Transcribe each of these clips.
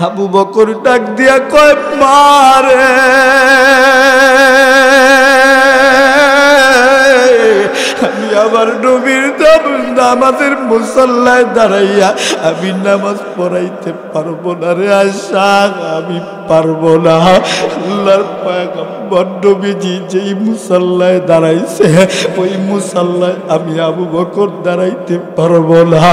আবু বকর ডাক দিয়া কয় মারে আমি আমার নবীর নামাজের মুসল্লায় দাঁড়াইয়া আমি নামাজ পড়াইতে পারবো না রে আয়সা, আমি পারবো না। আল্লাহর পয়গম্বর নবীজি যেই মুসল্লায় দাঁড়াইছে ওই মুসল্লায় আমি আবু বকর দাঁড়াইতে পারবো না।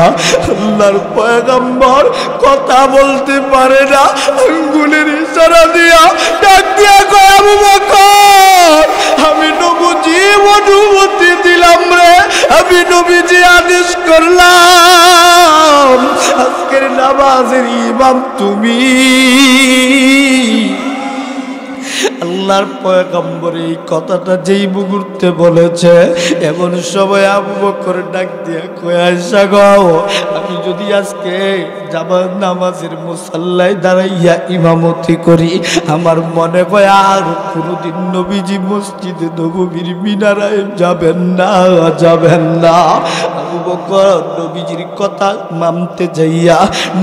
আল্লাহর পয়গম্বর কথা বলতে পারে না, আঙ্গুলের ইশারা দিয়া ডাক দিয়া কয় আবু বকর আমি নবীজি অনুমতি দিলাম রে, আমি নবীজি আদেশ করলাম আজকের নামাজের ইমাম তুমি। আল্লাহর পয়গম্বর এই কথাটা যেই মুহূর্তে বলেছে এমন সময় আবু বকর ডাক দিয়া কয় আয়েশা গো আমি যদি আজকে জামাত নামাজের মুসাল্লায় দাঁড়াইয়া ইমামতি করি আমার মনে হয় আর কোনোদিন নবীজি মসজিদে নববীর মিনারায় যাবেন না, যাবেন না। আবু বকর নবীজির কথা মানতে যাইয়া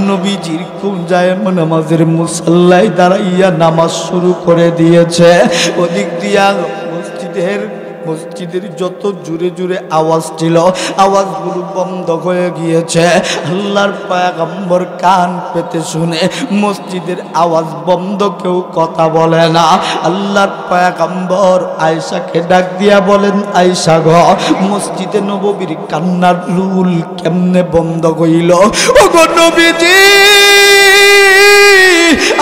নবীজির কোন যায় নামাজের মুসাল্লায় দাঁড়াইয়া নামাজ শুরু করে দিয়েছে। ওদিক দিয়া মসজিদের যত জুড়ে জুড়ে আওয়াজ ছিল আওয়াজগুলো বন্ধ হয়ে গিয়েছে। আল্লাহর পয়গম্বর কান পেতে শুনে মসজিদের আওয়াজ বন্ধ, কেউ কথা বলে না। আল্লাহর পয়গম্বর আয়েশাকে ডাক দিয়া বলেন আয়েশা গো মসজিদে নববীর কান্নার রুল কেমনে বন্ধ হইল? ওগো নবীজি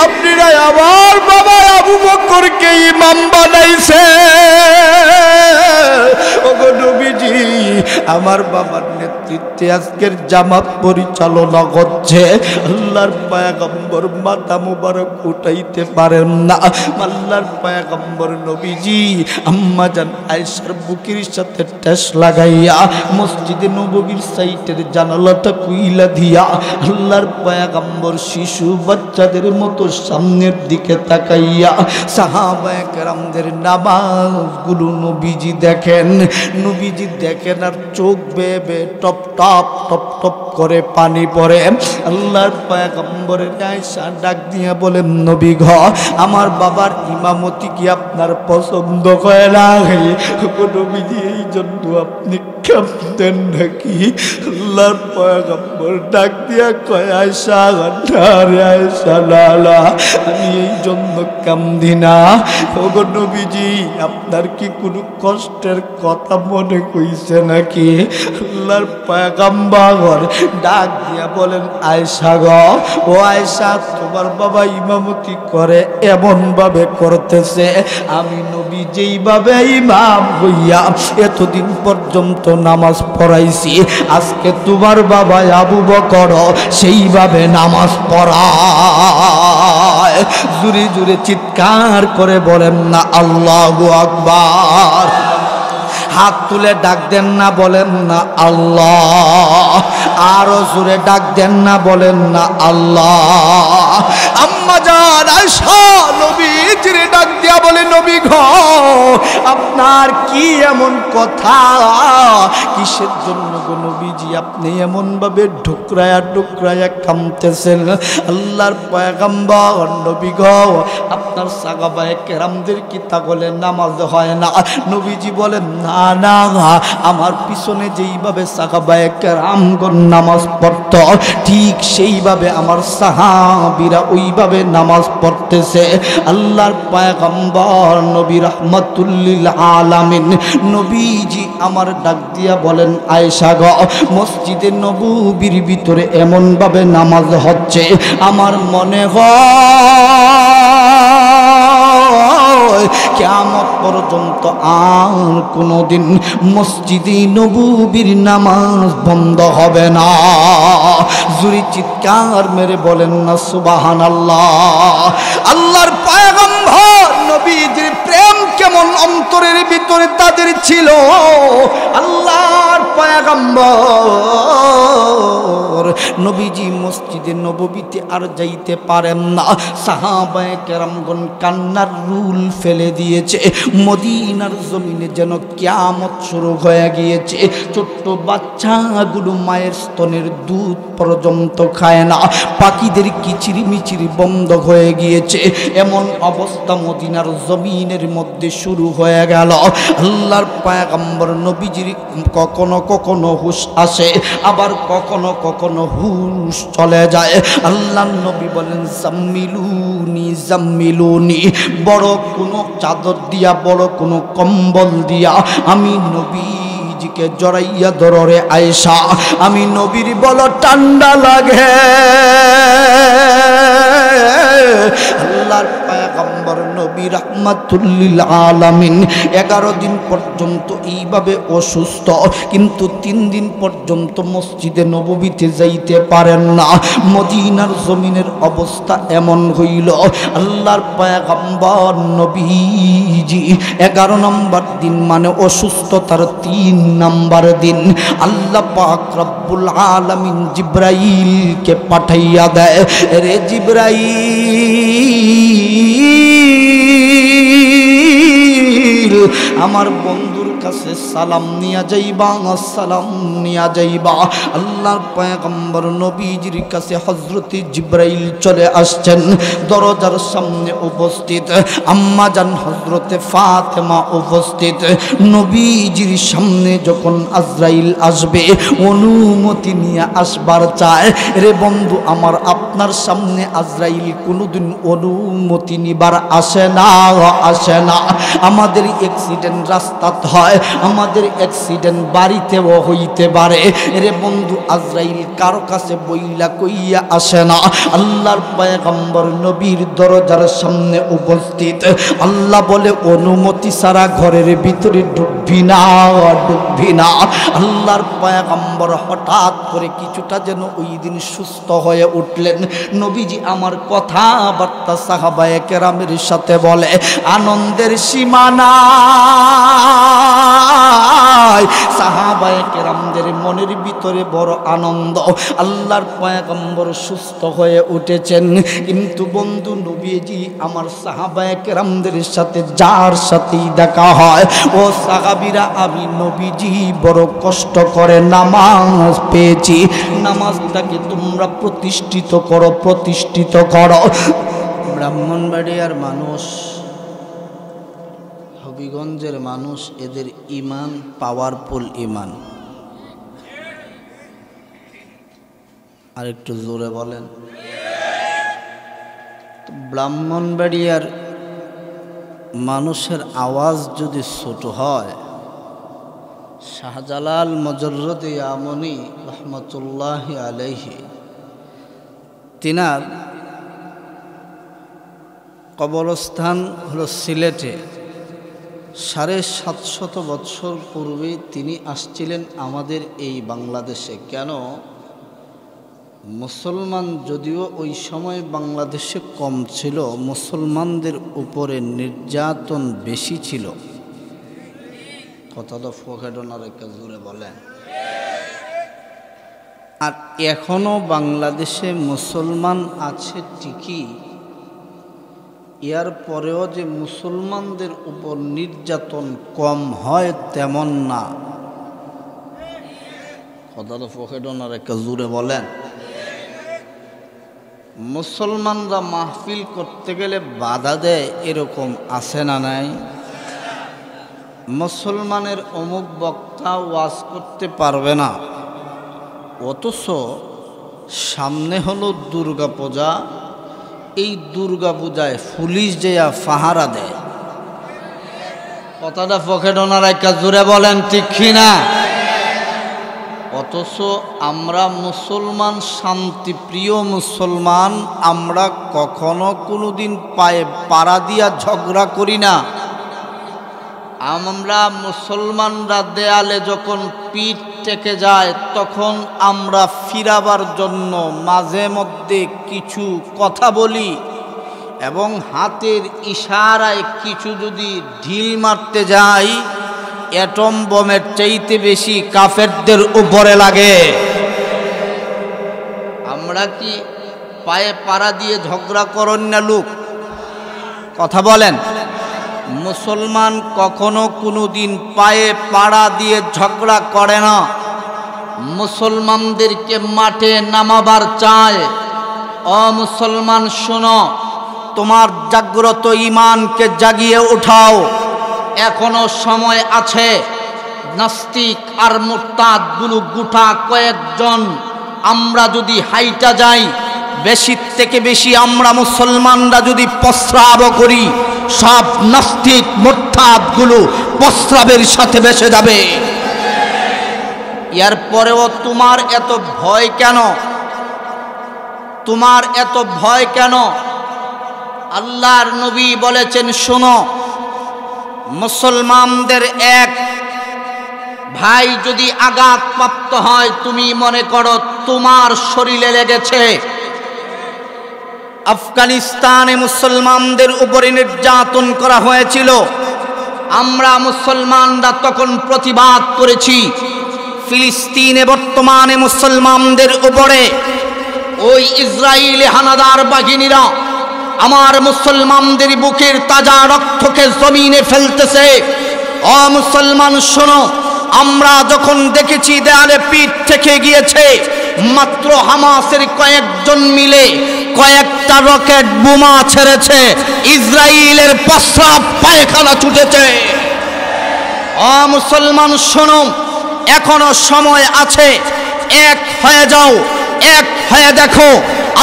আপনারা আমার বাবা আবু বকরকে ইমাম বানাইছে। ওগো নবীজি আমার বাবার নেতৃত্বে আজকের জামাত পরিচালনা করছে। আল্লাহর পয়গম্বর মাথা মুবারক উঠাইতে পারেন না। আল্লাহর পয়গম্বর নবীজি আম্মা জান আয়েশার বুকের সাথে ঠেস লাগাইয়া মসজিদে নববীর সাইটের জানালাটা কুইলা দিয়া আল্লাহর পয়গম্বর শিশু বাচ্চাদের মতো সামনের দিকে তাকাইয়া সাহাবায়ে কেরামদের নামাজগুলো নবীজি দেখেন। নবীজি দেখেন আর চোখ বেয়ে বেয়ে টপ টপ টপ টপ করে পানি পড়ে। আল্লাহর পয়গম্বরের আয়েশা ডাক দিয়া বলেন নবী গ আমার বাবার ইমামতি কি আপনার পছন্দ হয় না? নবীজি এই জন্য আপনি কাঁদতেন নাকি? আল্লাহর পয়গম্বর ডাক দিয়া কয় আয়েশা রে আয়েশা লালা আমি এই জন্য কান্দি না। ওগো নবীজি আপনার কি কোনো কষ্টের কথা মনে কইছে নাকি? আল্লাহর পয়গম্বর ডাক দিয়া বলেন আয়েশা গো ও আয়েশা তোমার বাবা ইমামতি করে এমন ভাবে করতেছে আমি নবী যেইভাবে ইমাম হইয়া এতদিন পর্যন্ত নামাজ পড়াইছি আজকে তোমার বাবা আবু বকর সেইভাবে নামাজ পড়ায়। জুরে জুরে চিৎকার করে বলেন না আল্লাহু আকবার। হাত তুলে ডাক দেন না বলেন না আল্লাহ। আরো জোরে ডাক দেন না বলেন না আল্লাহ। আম্মা জান আয়েশা নবীজির ডাক দিয়া বলে নবী গো আপনার কি এমন কথা? কিসের জন্য গো নবীজি আপনি এমন ভাবে ঢুকরায়া ঢুকরায়া কাঁদতেছেন? আল্লাহর পয়গম্বর নবী গো আপনার সাহাবায়ে কেরামদের কি তাহলে নামাজ হয় না? নবীজি বলেন না না আমার পিছনে যেইভাবে সাহাবায়ে কেরামগণ নামাজ পড়ত ঠিক সেইভাবে আমার সাহাবীরা ওইভাবে নামাজ পড়তেছে। আল্লাহর পয়গম্বর নবী রাহমাতুল লিল আলামিন নবীজি আমার ডাক দিয়া বলেন আয়েশা গো মসজিদে নববীর ভিতরে এমন ভাবে নামাজ হচ্ছে আমার মনে হয় কিয়ামত পর্যন্ত আর কোনোদিন মসজিদে নববীর নামাজ বন্ধ হবে না। জোরে চিৎকার মেরে বলেন না সুবহানাল্লাহ। আল্লাহর পয়গম্বর নবীজির প্রেম কেমন অন্তরের ভিতরে তাদের ছিল। আল্লাহর পয়গম্বর পর নবীজি মসজিদে নববীতে আর যাইতে পারেন না। সাহাবায়ে কেরামগণ কান্নার রুল ফেলে দিয়েছে। মদিনার জমিনে যেন কিয়ামত শুরু হয়ে গিয়েছে। ছোট্ট বাচ্চাগুলো মায়ের স্তনের দুধ পর্যন্ত খায় না, পাখিদের কিচিরি মিচিরি বন্ধ হয়ে গিয়েছে। এমন অবস্থা মদিনার জমিনের মধ্যে শুরু হয়ে গেল। আল্লাহর পয়গম্বর নবীজির কখনো কখনো হুশ আসে, আবার কখনো কখনো হুশ চলে যায়। আল্লাহর নবী বলেন জাম্মিলুনি জাম্মিলুনি, বড় কোনো চাদর দিয়া, বড় কোনো কম্বল দিয়া আমি নবীজিকে জড়াইয়া ধরে আয়েশা, আমি নবীর বড় ঠান্ডা লাগে। আল্লাহর পয়গম্বর নবী রাহমাতুল লিল আলামিন 11 দিন পর্যন্ত এইভাবে অসুস্থ, কিন্তু 3 দিন পর্যন্ত মসজিদে নববীতে যাইতে পারেন না। মদিনার জমিনের অবস্থা এমন হইল, আল্লাহর পয়গম্বর নবীজি 11 নম্বর দিন মানে অসুস্থতার 3 নম্বর দিন আল্লাহ পাক রব্বুল আলামিন জিবরাইলকে পাঠাইয়া দেয়, রে জিবরাইল আমার বন্ধুর কাছে সালাম নিয়া যাইবা, সালাম নিয়া যাইবা। আল্লাহর পয়গম্বর নবীজির কাছে হযরতে জিবরাইল চলে আসছেন। দরজার সামনে উপস্থিত আম্মা জান হযরতে ফাতেমা উপস্থিত। নবীজির সামনে যখন আজরাইল আসবে, অনুমতি নিয়ে আসবার চায়। রে বন্ধু আমার, আপনার সামনে আজরাইল কোনোদিন অনুমতি নিবার আসে না, আসে না। আমাদের অ্যাক্সিডেন্ট রাস্তাত হয়, আমাদের অ্যাক্সিডেন্ট বাড়িতেও হইতে পারে। রে বন্ধু আজরাইল কারো কাছে বইলা কইয়া আসে না। আল্লাহর পয়গম্বর নবীর দরজার সামনে উপস্থিত। আল্লাহ বলে অনুমতি ছাড়া ঘরের ভিতরে ঢুকবি না, ঢুকবি না। আল্লাহর পয়গম্বর হঠাৎ করে কিছুটা যেন ওই দিন সুস্থ হয়ে উঠলেন। নবীজি আমার কথাবার্তা সাহাবায়ে কেরামের সাথে বলে, আনন্দের সীমা নাই। সাহাবায়ে কেরামদের মনের ভিতরে বড় আনন্দ, আল্লাহর পয়গম্বর সুস্থ হয়ে উঠেছেন। কিন্তু বন্ধু নবীজি আমার সাহাবায়ে কেরামদের সাথে যার সাথেই দেখা হয়, ও সাহাবীরা আমি নবীজি বড় কষ্ট করে নামাজ পেয়েছি, নামাজটাকে তোমরা প্রতিষ্ঠিত করো, প্রতিষ্ঠিত করো। ব্রাহ্মণবাড়িয়ার মানুষ, হবিগঞ্জের মানুষ, এদের ইমান পাওয়ারফুল ইমান। আর একটু জোরে বলেন। ব্রাহ্মণবাড়িয়ার মানুষের আওয়াজ যদি ছোট হয়, শাহজালাল মজরুদে আমনি রহমতুল্লাহি আলাইহি তিনার কবরস্থান হলো সিলেটে। 750 বছর পূর্বে তিনি আসছিলেন আমাদের এই বাংলাদেশে। কেন? মুসলমান যদিও ওই সময় বাংলাদেশে কম ছিল, মুসলমানদের উপরে নির্যাতন বেশি ছিল। কথাটা ফোকাডোনার একটা জোরে বলেন। আর এখনো বাংলাদেশে মুসলমান আছে ঠিকই, এর পরেও যে মুসলমানদের উপর নির্যাতন কম হয় তেমন না। কথাটা ফোকাডোনার একটা জোরে বলেন। মুসলমানরা মাহফিল করতে গেলে বাধা দেয়, এরকম আছে না নাই? মুসলমানের অমুক বক্তা ওয়াজ করতে পারবে না, অথচ সামনে হলো দুর্গা পূজা। এই দুর্গা পূজায় পুলিশ যেয়া পাহারা দেয়। কথাটা পকেটনার একটা জোরে বলেন ঠিক না? অথচ আমরা মুসলমান, শান্তিপ্রিয় মুসলমান, আমরা কখনো কোনোদিন পায়ে পাড়া দিয়া ঝগড়া করি না। আমরা মুসলমানরা দেয়ালে যখন পিঠ টেকে যায়, তখন আমরা ফিরাবার জন্য মাঝে মধ্যে কিছু কথা বলি এবং হাতের ইশারায় কিছু যদি ঢিল মারতে যাই, অ্যাটম বোমের চাইতে বেশি কাফেরদের উপরে লাগে। তোমরা কি পায়ে পাড়া দিয়ে ঝগড়া করেন না লোক? কথা বলেন। মুসলমান কখনো কোনোদিন পায়ে পাড়া দিয়ে ঝগড়া করে না, মুসলমানদেরকে মাঠে নামাবার চায়। মুসলমান শোনো, তোমার জাগ্রত ঈমানকে জাগিয়ে উঠাও, এখনো সময় আছে। নাস্তিক আর মুরতাদগুলো গোটা কয়েকজন আমরা যদি হাইটা যাই, বেশি থেকে বেশি আমরা মুসলমানরা যদি প্রস্রাব করি, সব নাস্তিক মুরতাদগুলো প্রস্রাবের সাথে ভেসে যাবে। এরপরেও তোমার এত ভয় কেন? তোমার এত ভয় কেন? আল্লাহর নবী বলেছেন, শোনো, মুসলমানদের এক ভাই যদি আঘাতপ্রাপ্ত হয়, তুমি মনে করো তোমার শরীরে লেগেছে। আফগানিস্তানে মুসলমানদের উপরে নির্যাতন করা হয়েছিল, আমরা মুসলমানরা তখন প্রতিবাদ করেছি। ফিলিস্তিনে বর্তমানে মুসলমানদের উপরে ওই ইসরায়েলি হানাদার বাহিনীরা আমার মুসলমানদের বুকের তাজা রক্তকে জমিনে ফেলতেছে। মুসলমান শোনো, আমরা যখন দেখেছি দেয়ালে পিঠ থেকে গিয়েছে, মাত্র হামাসের কয়েকজন মিলে কয়েকটা রকেট বোমা ছেড়েছে, ইসরায়েলের প্রস্রাব পায়খানা ছুটেছে। মুসলমান শোনো, এখনো সময় আছে, এক হয়ে যাও, এক হয়ে দেখো।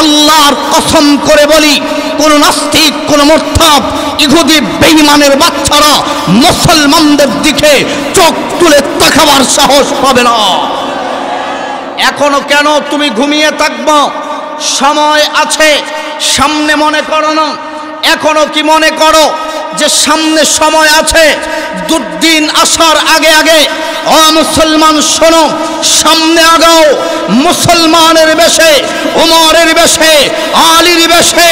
আল্লাহর কসম করে বলি, কোন নাস্তিক, কোন মুরতাদ, ইহুদি বেঈমানের বাচ্চারা মুসলমানদের দিকে চোখ তুলে তাকাবার সাহস পাবে না। এখনো কেন তুমি ঘুমিয়ে থাকবো? সময় আছে, সামনে মনে করো না? এখনো কি মনে করো যে সামনে সময় আছে? দুর্দিন আসার আগে আগে মুসলমান শোনো, সামনে আগাও। মুসলমানের বেশে, ওমরের বেশে, আলীর বেশে।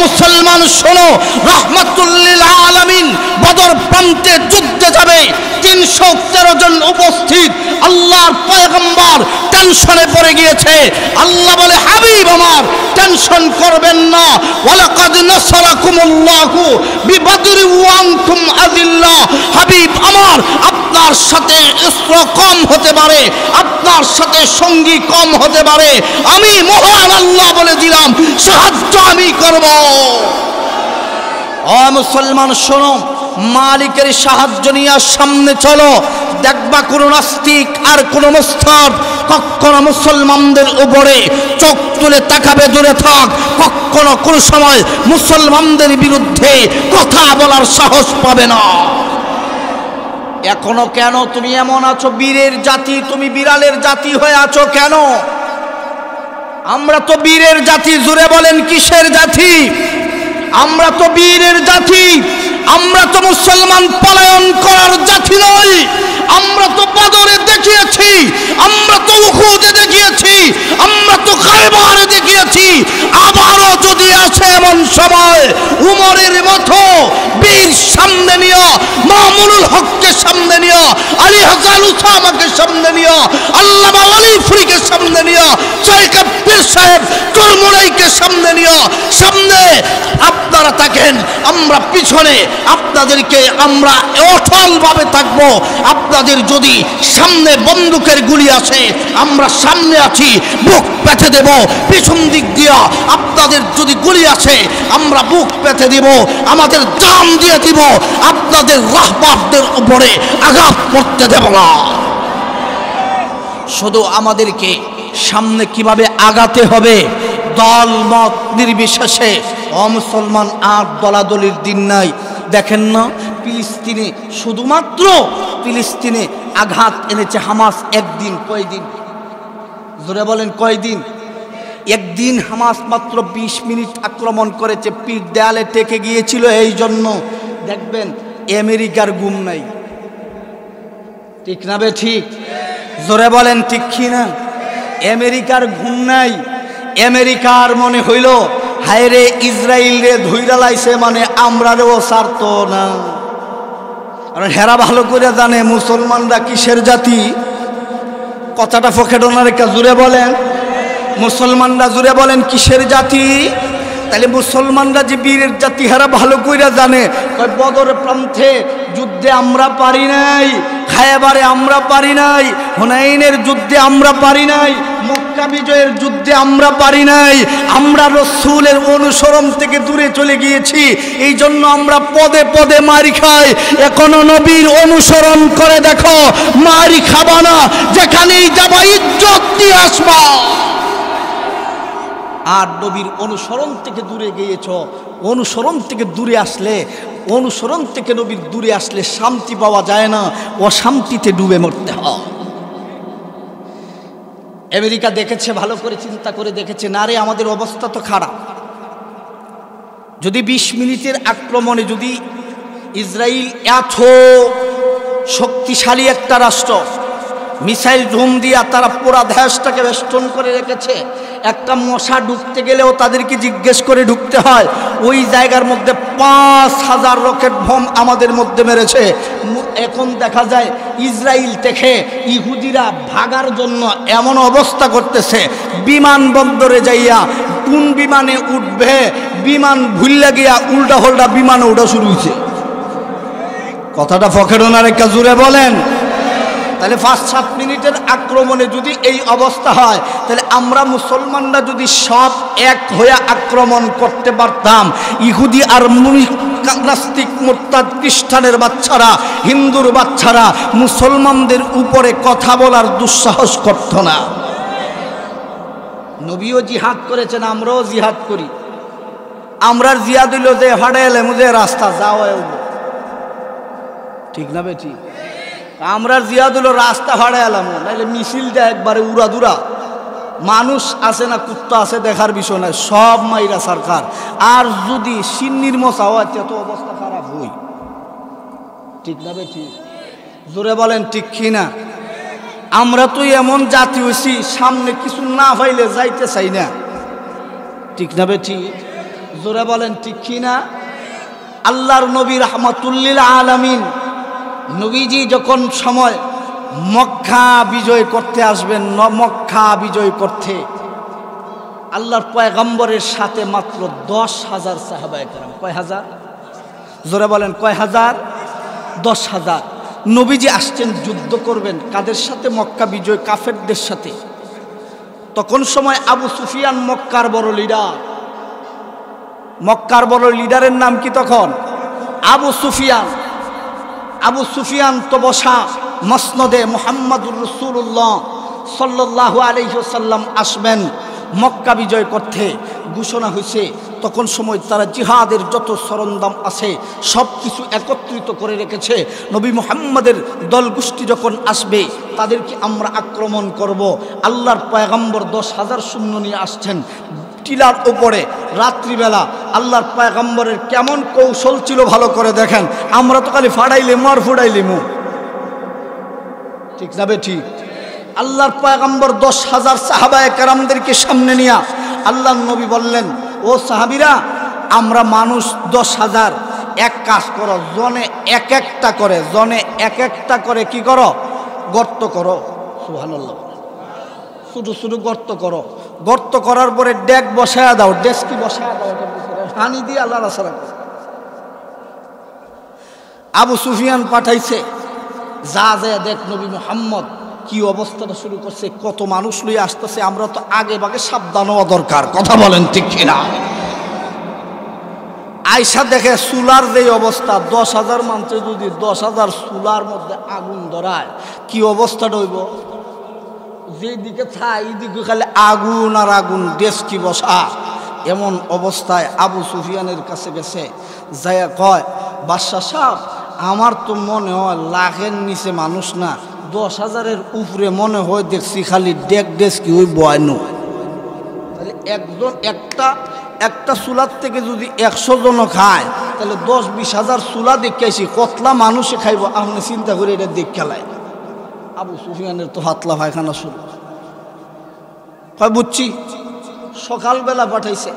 মুসলমান শোনো, রাহমাতুল্লিল আলামিন বদর প্রান্তে যুদ্ধে যাবে, 313 জন উপস্থিত। আল্লাহর পয়গম্বর টেনশনে পড়ে গিয়েছে। আল্লাহ বলে, হাবিব আমার টেনশন করবেন না, ওয়ালাকাদ নাসারাকুমুল্লাহু বিবদর ওয়া আনতুম আযিল্লা। হাবিব আমার, আপনার সাথে অস্ত্র কম হতে পারে, আপনার সাথে সঙ্গী কম হতে পারে, আমি মহান আল্লাহ বলে দিলাম, সাহায্য আমি করব। মুসলমান শোনো, মালিকের সাহায্য নিয়ে সামনে চলো। দেখবা কোন নাস্তিক আর কোন মুরতাদ কখনো মুসলমানদের উপরে চোখ তুলে তাকাবে, দূরে থাক। কখনো কোন সময় মুসলমানদের বিরুদ্ধে কথা বলার সাহস পাবে না। এখনো কেন তুমি এমন আছো? বীরের জাতি, তুমি বিড়ালের জাতি হয়ে আছো কেন? আমরা তো বীরের জাতি। জোরে বলেন, কিসের জাতি? আমরা তো বীরের জাতি। আমরা তো মুসলমান পলায়ন করার জাতি নই। আমরা তো বদরে দেখিয়েছি, আমরা তো উহুদে দেখিয়েছি, আমরা তো খায়বারে দেখিয়েছি। আবারও যদি আসে এমন সময়, উমরের মতো বীর সামনে নিয়ে, মামুনুল হককে সামনে নিয়ে, আলী হাসান উসামাকে সামনে নিয়ে, আল্লামা ওয়ালি ফরিকে সামনে নিয়ে, শাইখ আব্দুল সাহেব চরমুনাইকে সামনে নিয়ে, সামনে আপনারা থাকেন, আমরা পিছনে আপনাদেরকে আমরা অটলভাবে থাকবো। আপনাদের যদি সামনে বন্দুকের গুলি আসে, আমরা সামনে আছি, বুক পেতে দেব। পিছন দিক দিয়া আপনাদের যদি গুলি আসে, আমরা বুক পেতে দিব, আমাদের জান দিয়ে দিব। আপনাদের রাহবারদের উপরে আঘাত করতে দেব না। শুধু আমাদেরকে সামনে কিভাবে আগাতে হবে, দল মত নির্বিশেষে। মুসলমান আর দলাদলির দিন নাই। দেখেন না, ফিলিস্তিনে, শুধুমাত্র ফিলিস্তিনে আঘাত এনেছে হামাস একদিন। কয়দিন? জোরে বলেন, কয়দিন? একদিন হামাস মাত্র 20 মিনিট আক্রমণ করেছে, পিঠ দেয়ালে টেকে গিয়েছিল। এই জন্য দেখবেন আমেরিকার ঘুম নাই। ঠিক না বে ঠিক? জোরে বলেন, ঠিক কি না? আমেরিকার ঘুম নাই। আমেরিকার মনে হইল, হায় রে, ইসরায়েল রে ধইরা লাইছে, মানে আমরাও ছাড়ত না। কারণ হেরা ভালো করে জানে মুসলমানরা কিসের জাতি। কথাটা ফকেট না রেখা জুড়ে বলেন। মুসলমানরা জুড়ে বলেন কিসের জাতি? তাহলে মুসলমানরা যে বীরের জাতি হারা ভালো কইরা জানে। বদর প্রান্তে যুদ্ধে আমরা পারি নাই, খায়বারে আমরা পারি নাই, হুনাইনের যুদ্ধে আমরা পারি নাই, মক্কা বিজয়ের যুদ্ধে আমরা পারি নাই। আমরা রাসূলের অনুসরণ থেকে দূরে চলে গিয়েছি, এই জন্য আমরা পদে পদে মারি খাই। এখনো নবীর অনুসরণ করে দেখো, মারি খাবা না, যেখানেই যাবা ইজ্জত দিয়ে আসবা। আর নবীর অনুসরণ থেকে দূরে গিয়েছ, অনুসরণ থেকে দূরে আসলে, অনুসরণ থেকে নবীর দূরে আসলে শান্তি পাওয়া যায় না, অশান্তিতে ডুবে মরতে হয়। আমেরিকা দেখেছে, ভালো করে চিন্তা করে দেখেছে, না রে আমাদের অবস্থা তো খারাপ। যদি 20 মিনিটের আক্রমণে যদি ইসরায়েল এত শক্তিশালী একটা রাষ্ট্র, মিসাইল ডুম দিয়া তারা পুরা দেশটাকে বেষ্টন করে রেখেছে, একটা মশা ঢুকতে গেলেও তাদেরকে জিজ্ঞেস করে ঢুকতে হয়। ওই জায়গার মধ্যে 5000 রকেট বোম আমাদের মধ্যে মেরেছে। এখন দেখা যায় ইসরায়েল থেকে ইহুদিরা ভাগার জন্য এমন অবস্থা করতেছে, বিমানবন্দরে যাইয়া কোন বিমানে উঠবে, বিমান ভুললে গিয়া উল্টা হোল্টা বিমানে উঠা শুরু হয়েছে। কথাটা ফকেরনার একটা জুড়ে বলেন। তাহলে 5-7 মিনিটের আক্রমণে যদি এই অবস্থা হয়, তাহলে আমরা মুসলমানরা যদি সব এক হয়ে আক্রমণ করতে পারতাম, ইহুদি আর নাস্তিক মুরতাদ খ্রিস্টানের বাচ্চারা, হিন্দুর বাচ্চারা মুসলমানদের উপরে কথা বলার দুঃসাহস করত না। নবীও জিহাদ করেছেন, আমরাও জিহাদ করি। আমরা জিহাদ হইল যে হাড়াইলে মুজে রাস্তা যাওয়া, ঠিক না বেটি? আমরা জিয়াদ হলো রাস্তা ভাড়া এলাম, নাইলে মিছিল দেয় একবারে উড়াদুরা। মানুষ আছে না কুত্তা আছে দেখার বিষয় নয়, সব মাইরা সরকার। আর যদি সিন্নির মশা হয় তো অবস্থা খারাপ হই, ঠিক না বেটি? জোরে বলেন ঠিক কি না? আমরা তো এমন জাতি হইছি, সামনে কিছু না পাইলে যাইতে চাই না, ঠিক না বেটি? জোরে বলেন ঠিক কি না? আল্লাহর নবী রাহমাতুল্লিল আলামিন নবীজি যখন সময় মক্কা বিজয় করতে আসবেন, মক্কা বিজয় করতে আল্লাহর পয়গম্বরের সাথে মাত্র 10,000 সাহাবায়ে কেরাম। কয় হাজার? জোরে বলেন কয় হাজার? 10,000। নবীজি আসছেন যুদ্ধ করবেন কাদের সাথে? মক্কা বিজয় কাফেরদের সাথে। তখন সময় আবু সুফিয়ান মক্কার বড় লিডার। মক্কার বড় লিডারের নাম কি তখন? আবু সুফিয়ান। আবু সুফিয়ান তো বসা মসনদে মুহাম্মদুর রাসূলুল্লাহ সাল্লাল্লাহু আলাইহি ওয়াসাল্লাম আসবেন মক্কা বিজয় করতে। ঘোষণা হয়েছে, তখন সময় তারা জিহাদের যত সরঞ্জাম আছে সব কিছু একত্রিত করে রেখেছে। নবী মুহাম্মদের দল গোষ্ঠী যখন আসবে তাদেরকে আমরা আক্রমণ করব। আল্লাহর পয়গম্বর 10,000 সৈন্য নিয়ে আসছেন টিলার উপরে রাত্রিবেলা। আল্লাহর পয়গম্বরের কেমন কৌশল ছিল ভালো করে দেখেন। আমরা তো খালি ফাড়াইলিমু আর ফুড়াইলিমু, ঠিক যাবে? ঠিক। আল্লাহর পয়গম্বর 10,000 সাহাবায়ে কেরামদেরকে সামনে নিয়ে আল্লাহর নবী বললেন, ও সাহাবীরা, আমরা মানুষ 10,000, এক কাজ করো, জনে এক একটা করে, জনে এক একটা করে কি করো? গর্ত করো। সুবহানাল্লাহ। ছোটো ছোটো গর্ত করো। গর্ত করার পরে ডেক বসায়া দাও, ডেস্কি বসায়া দাও, পানি দিয়ে আল্লাহ রাসূল। আবু সুফিয়ান পাঠাইছে, যা যায় দেখ নবী মুহাম্মদ কি অবস্থাটা শুরু করছে, কত মানুষ লইয়া আসতেছে, আমরা তো আগে ভাগে সাবধান হওয়া দরকার। কথা বলেন ঠিক কিনা? আয়সা দেখে চুলার যে অবস্থা, 10,000 মানুষে যদি 10,000 চুলার মধ্যে আগুন ধরায় কি অবস্থাটা হইব? যেদিকে থাই এইদিকে খালি আগুন আর আগুন, ডেস্কি বসা। এমন অবস্থায় আবু সুফিয়ানের কাছে গেছে, যাইয়া কয়, বাদশাহ সাহেব, আমার তো মনে হয় লাখের নিচে মানুষ না, 10,000-এর উপরে মনে হয় দেখছি খালি ডেস্কি ওই বয়ানো। তাহলে একজন একটা চুলার থেকে যদি 100 জন খায়, তাহলে 10-20 হাজার চুলা দেখাইছি, কতলা মানুষে খাইব? আপনি চিন্তা করে এটা দেখ খেলায়। আবু সুফিয়ানের তো হাতলা পায়খানা শুরু হয়। বুঝছি, সকালবেলা পাঠাইছে,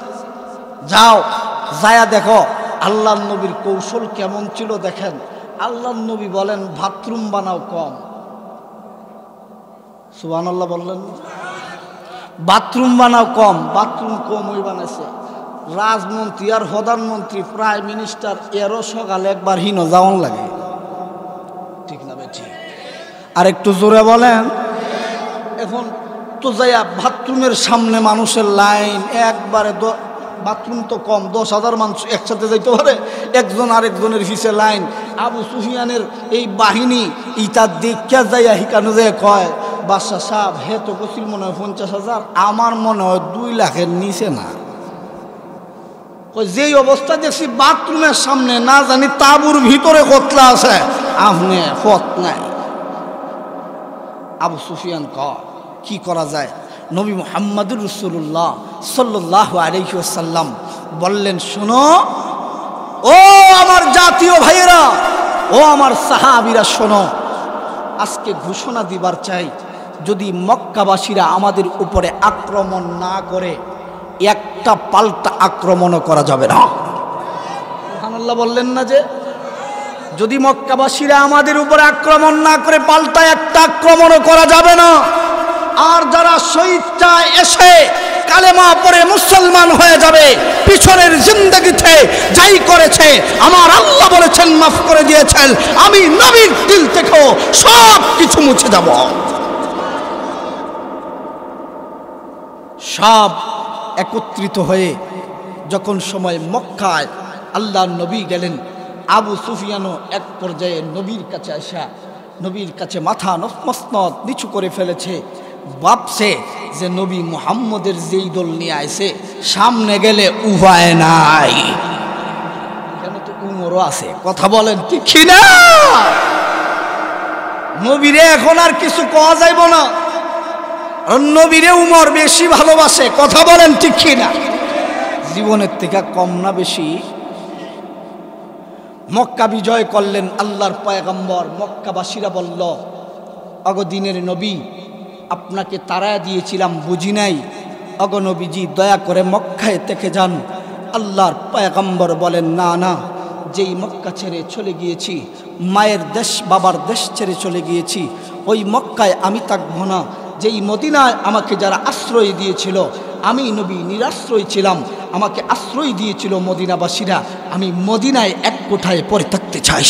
যাও যায়া দেখো আল্লাহর নবীর কৌশল কেমন ছিল দেখেন। আল্লাহর নবী বলেন, বাথরুম বানাও কম। সুবহানাল্লাহ বললেন। বাথরুম বানাও কম, বাথরুম কম ওই বানাইছে। রাজমন্ত্রী আর প্রধানমন্ত্রী প্রাইম মিনিস্টার এরও সকালে একবার হিনো যাওয়ান লাগে, ঠিক না বেঠি? আর একটু জোরে বলেন। এখন তো যাইয়া বাথরুমের সামনে মানুষের লাইন একবারে, বাথরুম তো কম, 10,000 মানুষ একসাথে যাইতে পারে, একজন আরেকজনের পিছে লাইন। আবু সুফিয়ানের এই বাহিনী ইটা দেখা যাইয়া হিকানো যায় কয়, বাদশা সাহেব হে তো কছিল মনে হয় 50,000, আমার মনে হয় 2 লাখের নিচে না। যেই অবস্থা দেখছি বাথরুমের সামনে, না জানি তাঁবুর ভিতরে কতলা আছে, আপনি পথ নাই। আবু সুফিয়ান কয় কি করা যায়? নবী মুহাম্মদুর রাসূলুল্লাহ সাল্লাল্লাহু আলাইহি ওয়াসাল্লাম বললেন, শোনো ও আমার জাতীয় ভাইয়েরা, ও আমার সাহাবীরা, শোনো, আজকে ঘোষণা দিবার চাই, যদি মক্কাবাসীরা আমাদের উপরে আক্রমণ না করে, একটা পাল্টা আক্রমণও করা যাবে না। সুবহানাল্লাহ বললেন না? যে যদি মক্কাবাসীরা আমাদের উপরে আক্রমণ না করে, পাল্টা একটা আক্রমণও করা যাবে না। আর যারা শহীদটা এসে কালেমা পড়ে মুসলমান হয়ে যাবে, পিছনের জিন্দেগিতে যাই করেছে আমার আল্লাহ বলেছেন মাফ করে দিয়েছেন, আমি নবীর দিল থেকেও সব কিছু মুছে যাব। সব একত্রিত হয়ে যখন সময় মক্কায় আল্লাহর নবী গেলেন, আবু সুফিয়ানও এক পর্যায়ে নবীর কাছে আসা, নবীর কাছে মাথা নতমস্তক নিচু করে ফেলেছে। ভাবছে যে নবী মুহাম্মদের যেই দল নিয়ে আসে, সামনে গেলে উপায় নাই, এখানে তো উমরও আছে, কথা বলেন ঠিক না? নবীরে এখন আর কিছু কওয়া যাইব না, নবীরে উমর বেশি ভালোবাসে, কথা বলেন ঠিক না? জীবনের থেকে কম না বেশি? মক্কা বিজয় করলেন আল্লাহর পয়গম্বর। মক্কাবাসীরা বলল, অগদিনের নবী, আপনাকে তাড়ায়া দিয়েছিলাম বুঝি নাই, অগনবীজি দয়া করে মক্কায় থেকে যান। আল্লাহর পয়গম্বর বলেন, না না, যেই মক্কা ছেড়ে চলে গিয়েছি, মায়ের দেশ বাবার দেশ ছেড়ে চলে গিয়েছি, ওই মক্কায় আমি থাকবো না। যেই মদিনায় আমাকে যারা আশ্রয় দিয়েছিল, আমি নবী নিরাশ্রয় ছিলাম, আমাকে আশ্রয় দিয়েছিল মদিনাবাসীরা, আমি মদিনায় এক কোঠায় পড়ে থাকতে চাই।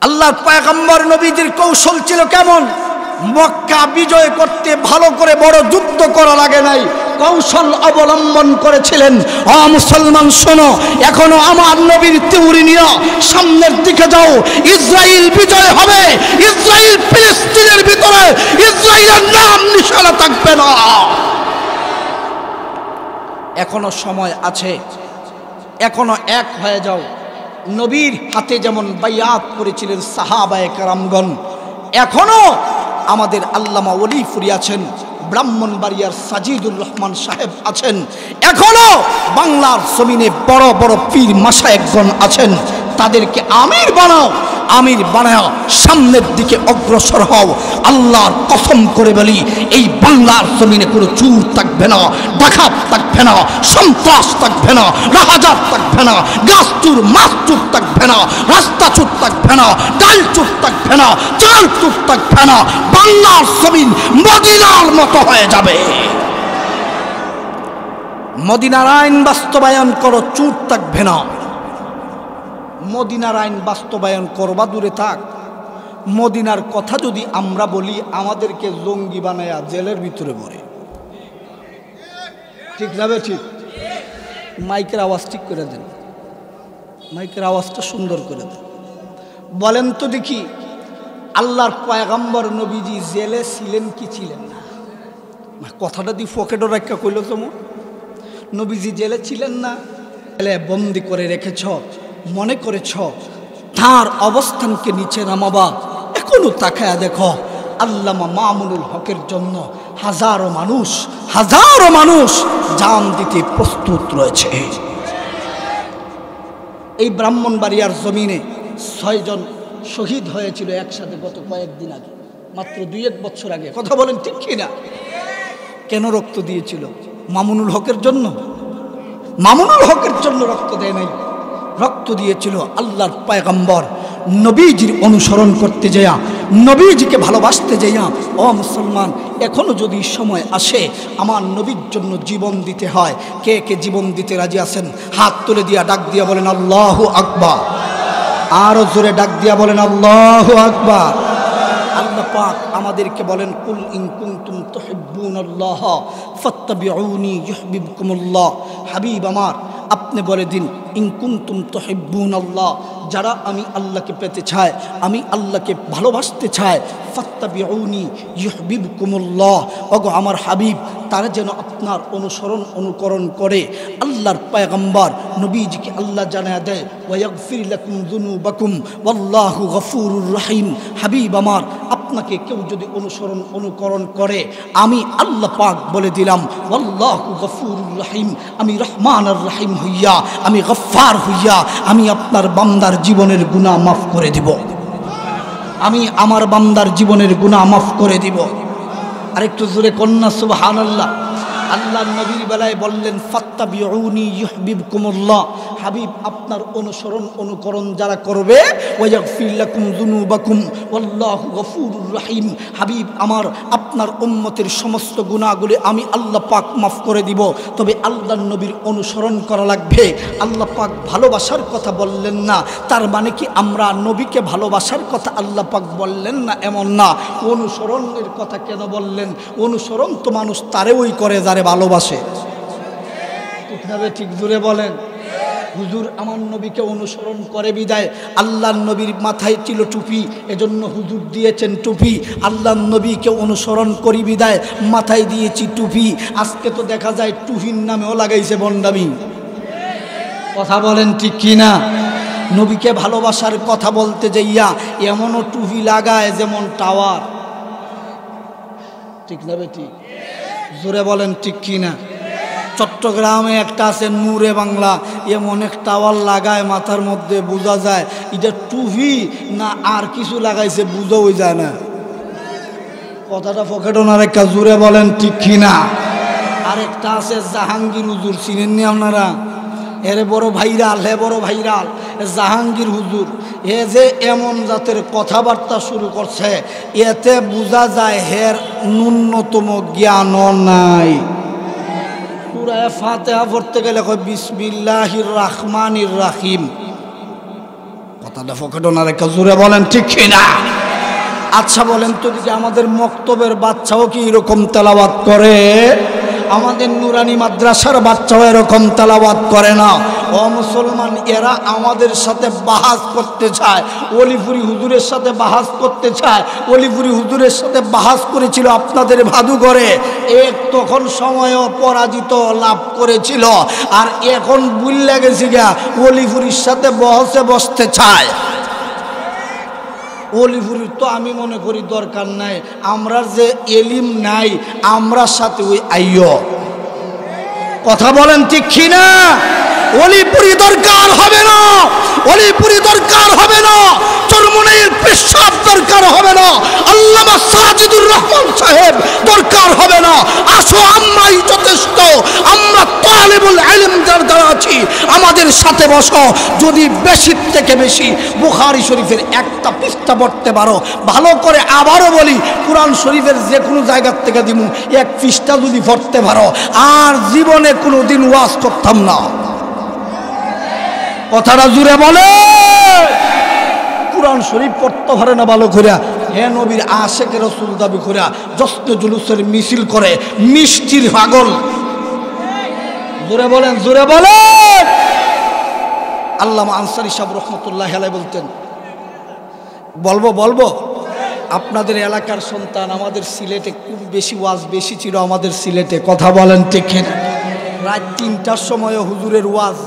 আল্লাহর পয়গম্বর নবীজির কৌশল ছিল কেমন? মক্কা বিজয় করতে ভালো করে বড় যুদ্ধ করা লাগে নাই, কৌশল অবলম্বন করেছিলেন। ও মুসলমান শোনো, এখনো আমার নবীর তিউরি নিয়ে সামনের দিকে যাও, ইসরায়েল বিজয় হবে, ইসরায়েল ফিলিস্তিনের ভিতরে ইসরায়েলের নাম নিশানা থাকবে না। এখনো সময় আছে, এখনো এক হয়ে যাও। নবীর হাতে যেমন বাইয়াত করেছিলেন সাহাবায়ে কেরামগণ, এখনো আমাদের আল্লামা ওলিফুরি আছেন, ব্রাহ্মণবাড়িয়ার সাজিদুর রহমান সাহেব আছেন, এখনো বাংলার জমিনে বড় বড় পীর মাশায়েখগণ আছেন। তাদেরকে আমির বানাও, আমির বানাও, সামনের দিকে অগ্রসর হও। আল্লাহর কসম করে বলি, এই বাংলার জমিনে কোনো চুর থাকবে না, ডাকাত থাকবে না, সন্ত্রাস থাকবে না, রাহাজাত থাকবে না, গাছ চুর মাছ চুর থাকবে না, রাস্তা চুর থাকবে না, ডাল চুর থাকবে না, চাল চুর থাকবে না। বাংলার জমিন মদিনার মতো হয়ে যাবে। মদিনার আইন বাস্তবায়ন করো, চুর থাকবে না। মদিনার আইন বাস্তবায়ন করবা দূরে থাক, মদিনার কথা যদি আমরা বলি, আমাদেরকে জঙ্গি বানায়া জেলের ভিতরে ভরে, ঠিক না? ঠিক। মাইকের আওয়াজ ঠিক করে দেন, মাইকের আওয়াজটা সুন্দর করে দেন। বলেন তো দেখি, আল্লাহর পয়গম্বর নবীজি জেলে ছিলেন কি ছিলেন না? কথাটা দিয়ে পকেটও রক্ষা করল তোমার, নবীজি জেলে ছিলেন না? জেলে বন্দি করে রেখেছ, মনে করেছ তার অবস্থানকে নিচে নামাবা। এখনো তাকায়া দেখো, আল্লামা মামুনুল হকের জন্য হাজারো মানুষ জান দিতে প্রস্তুত রয়েছে। এই ব্রাহ্মণবাড়িয়ার জমিনে 6 জন শহীদ হয়েছিল একসাথে গত কয়েকদিন আগে, মাত্র 2-1 বছর আগে, কথা বলেন ঠিক কিনা? কেন রক্ত দিয়েছিল? মামুনুল হকের জন্য? মামুনুল হকের জন্য রক্ত দেয় নাই, রক্ত দিয়েছিল আল্লাহর পয়গম্বর নবীজির অনুসরণ করতে যায় নবীজিকে ভালোবাসতে যাইয়া ও মুসলমান এখনো যদি সময় আসে আমার নবীর জন্য জীবন দিতে হয়, কে কে জীবন দিতে রাজি আছেন? হাত তুলে দিয়া ডাক দিয়া বলেন আল্লাহু আকবার। আরো জোরে ডাক দিয়া বলেন আল্লাহু আকবার। আল্লাহ পাক আমাদেরকে বলেন কুল ইন কুনতুম তুহিব্বুনাল্লাহ ফাত্তাবিউনি ইউহিব্বুকুমুল্লাহ। হাবিব আমার আপনি বলে দিন ইন কুনতুম তুহিব্বুনাল্লাহ, যারা আমি আল্লাহকে পেতে চায়, আমি আল্লাহকে ভালোবাসতে চায়, ফাত্তাবিউনি ইউহিব্বুকুমুল্লাহ। ওগো আমার হাবিব তারা যেন আপনার অনুসরণ অনুকরণ করে। আল্লাহর পয়গম্বর নবীজিকে আল্লাহ জানায়া দেয় ওয়াগফির লাকুম যুনুবাকুম ওয়াল্লাহু গফুরুর রহিম। হাবিব আমার আপনাকে কেউ যদি অনুসরণ অনুকরণ করে আমি আল্লাহ পাক বলে দিলাম ওয়াল্লাহু গফুরুর রহিম, আমি রহমান আর রহিম হইয়া, আমি গফফার হইয়া আমি আপনার বান্দার জীবনের গুনাহ মাফ করে দিব। আমি আমার বান্দার জীবনের গুনাহ মাফ করে দিব। আরেকটু জোরে কন্যা সুবহানাল্লাহ। আল্লাহ নবীর বেলায় বললেন ফাত্তাবিউনি ইউহিব্বুকুমুল্লাহ। হাবিব আপনার অনুসরণ অনুকরণ যারা করবে ওয়াগফির লাকুম যুনুবাকুম ওয়াল্লাহু গফুরুর রহিম। হাবিব আমার আপনার উম্মতের সমস্ত গুনাহগুলি আমি আল্লাহ পাক মাফ করে দিব। তবে আল্লাহর নবীর অনুসরণ করা লাগবে। আল্লাহ পাক ভালোবাসার কথা বললেন না, তার মানে কি আমরা নবীকে ভালোবাসার কথা আল্লাহ পাক বললেন না এমন না। অনুসরণের কথা কেন বললেন? অনুসরণ তো মানুষ তারেওই করে যারে ভালোবাসে। ঠিক না? ঠিক জোরে বলেন। হুজুর আমার নবীকে অনুসরণ করে বিদায় আল্লাহর নবীর মাথায় ছিল টুপি, এজন্য হুজুর দিয়েছেন টুপি। আল্লাহর নবীকে অনুসরণ করি বিদায় মাথায় দিয়েছি টুপি। আজকে তো দেখা যায় টুপির নামেও লাগাইছে বন্ডামি। কথা বলেন ঠিক কি না? নবীকে ভালোবাসার কথা বলতে যাইয়া এমনও টুপি লাগায় যেমন টাওয়ার। ঠিক না বেটি? জোরে বলেন ঠিক কি না? চট্টগ্রামে একটা আছে নূরে বাংলা, এমন এক টাওয়ার লাগায় মাথার মধ্যে বোঝা যায় এটা টুপি না আর কিছু লাগাইছে বুঝাও যায় না। কথাটা পকেট ওনার একটা জোরে বলেন ঠিক কি না? আরেকটা আছে জাহাঙ্গীর হুজুর, চিনেননি আপনারা? এরে বড় ভাইরাল, হে বড় ভাইরাল জাহাঙ্গীর হুজুর। এ যে এমন জাতের কথাবার্তা শুরু করছে এতে বোঝা যায় হের ন্যূনতম জ্ঞানও নাই। সূরা ফাতিহা পড়তে গেলে কয় বিসমিল্লাহির রহমানির রহিম। কথাটা ফকেট না রেখে জোরে বলেন ঠিক কিনা? আচ্ছা বলেন তো যদি আমাদের মক্তবের বাচ্চাও কি এরকম তেলাওয়াত করে? আমাদের নুরানি মাদ্রাসার বাচ্চাও এরকম তেলাওয়াত করে না। ও মুসলমান, এরা আমাদের সাথে বাহাস করতে চায়, অলিপুরি হুজুরের সাথে বাহাস করতে চায়। অলিপুরি হুজুরের সাথে বাহাস করেছিল আপনাদের ভাদুঘরে, এক তখন সময়ও পরাজিত লাভ করেছিল, আর এখন বুঝলে গেছি গা অলিপুরির সাথে বহসে বসতে চায়। অলিপুরির তো আমি মনে করি দরকার নাই, আমরা যে এলিম নাই আমরা সাথে ওই আইয়। কথা বলেন ঠিক কিনা? অলিপুরি দরকার হবে না, অলিপুরি দরকার হবে না, চরমনের পেশাব দরকার হবে না, আল্লামা সাজিদুর রহমান সাহেব দরকার হবে না। আসো আমরাই যথেষ্ট, আমরা তালেবুল ইলম যারা আছি আমাদের সাথে বসো। যদি বেশি থেকে বেশি বুখারী শরীফের একটা পৃষ্ঠা পড়তে পারো, ভালো করে আবারও বলি কুরআন শরীফের যে কোনো জায়গার থেকে দিমু এক পৃষ্ঠা যদি পড়তে পারো, আর জীবনে কোনো দিন ওয়াজ করতাম না। কথাটা জুড়ে বলে। কুরআন শরীফ পড়তে পারে না ভালো করে, হে নবীর আশেকে রাসূল দাবি করে জশ্নে জুলুসের মিছিল করে, মিষ্টির পাগল। জোরে বলেন, জোরে বলেন। আল্লামা আনসারী সাহেব রহমতুল্লাহি আলাইহি বলতেন, বলবো আপনাদের এলাকার সন্তান, আমাদের সিলেটে খুব বেশি ওয়াজ বেশি ছিল আমাদের সিলেটে। কথা বলেন ঠিক না? রাত ৩টার সময় হুজুরের ওয়াজ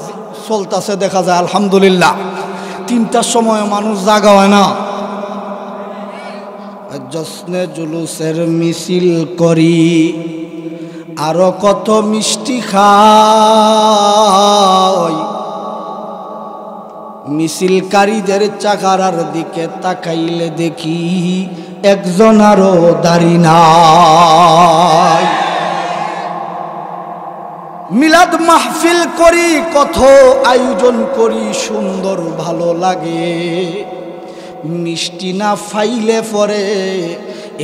চলতেছে দেখা যায়, আলহামদুলিল্লাহ। ৩টার সময় মানুষ জাগা হয় না, জশ্নে জুলুসের মিছিল করি, আরো কত মিষ্টি খাই, মিছিলকারীদের চাকারার দিকে তাকাইলে দেখি একজন আরো দাড়ি নাই। মিলাদ মাহফিল করি, কত আয়োজন করি, সুন্দর ভালো লাগে, মিষ্টি না ফাইলে পরে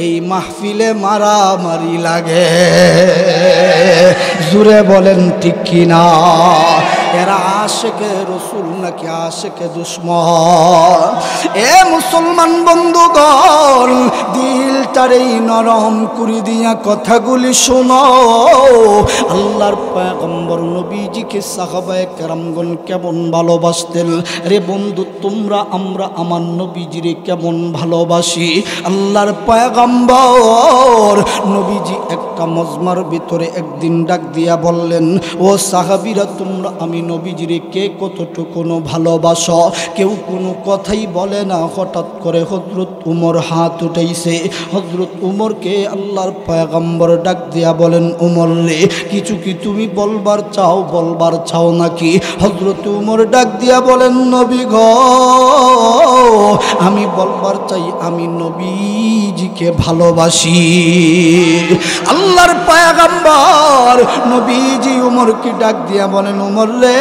এই মাহফিলে মারামারি লাগে। জুড়ে বলেন ঠিক কিনা? এরা আশেকে রসুল নাকি আশেকে দুশ্মন? এ মুসলমান বন্ধুগণ, দিলটারে নরম করে দিয়া কথাগুলি শোনো। আল্লাহর পয়গম্বর নবীজিকে সাহাবায়ে কেরামগণ কেমন ভালোবাসতেন রে বন্ধু। তোমরা আমরা আমার নবীজিরে কেমন ভালোবাসি। আল্লাহর পয়গম্বর নবীজি একটা মজমার ভিতরে একদিন ডাক দিয়া বললেন, ও সাহাবীরা, তোমরা আমি নবীজিরে কে কতটুকু ভালোবাসো? কেউ কোনো কথাই বলে না। হঠাৎ করে হযরত উমর হাত উঠাইছে। হযরত উমরকে আল্লাহর পয়গম্বর ডাক দিয়া বলেন, উমর রে, কিছু কি তুমি বলবার চাও নাকি? হযরত উমর ডাক দিয়া বলেন, নবী গো, আমি বলবার চাই আমি নবীজিকে ভালোবাসি। আল্লাহর পয়গম্বর নবীজি উমরকে ডাক দিয়া বলেন, উমর রে,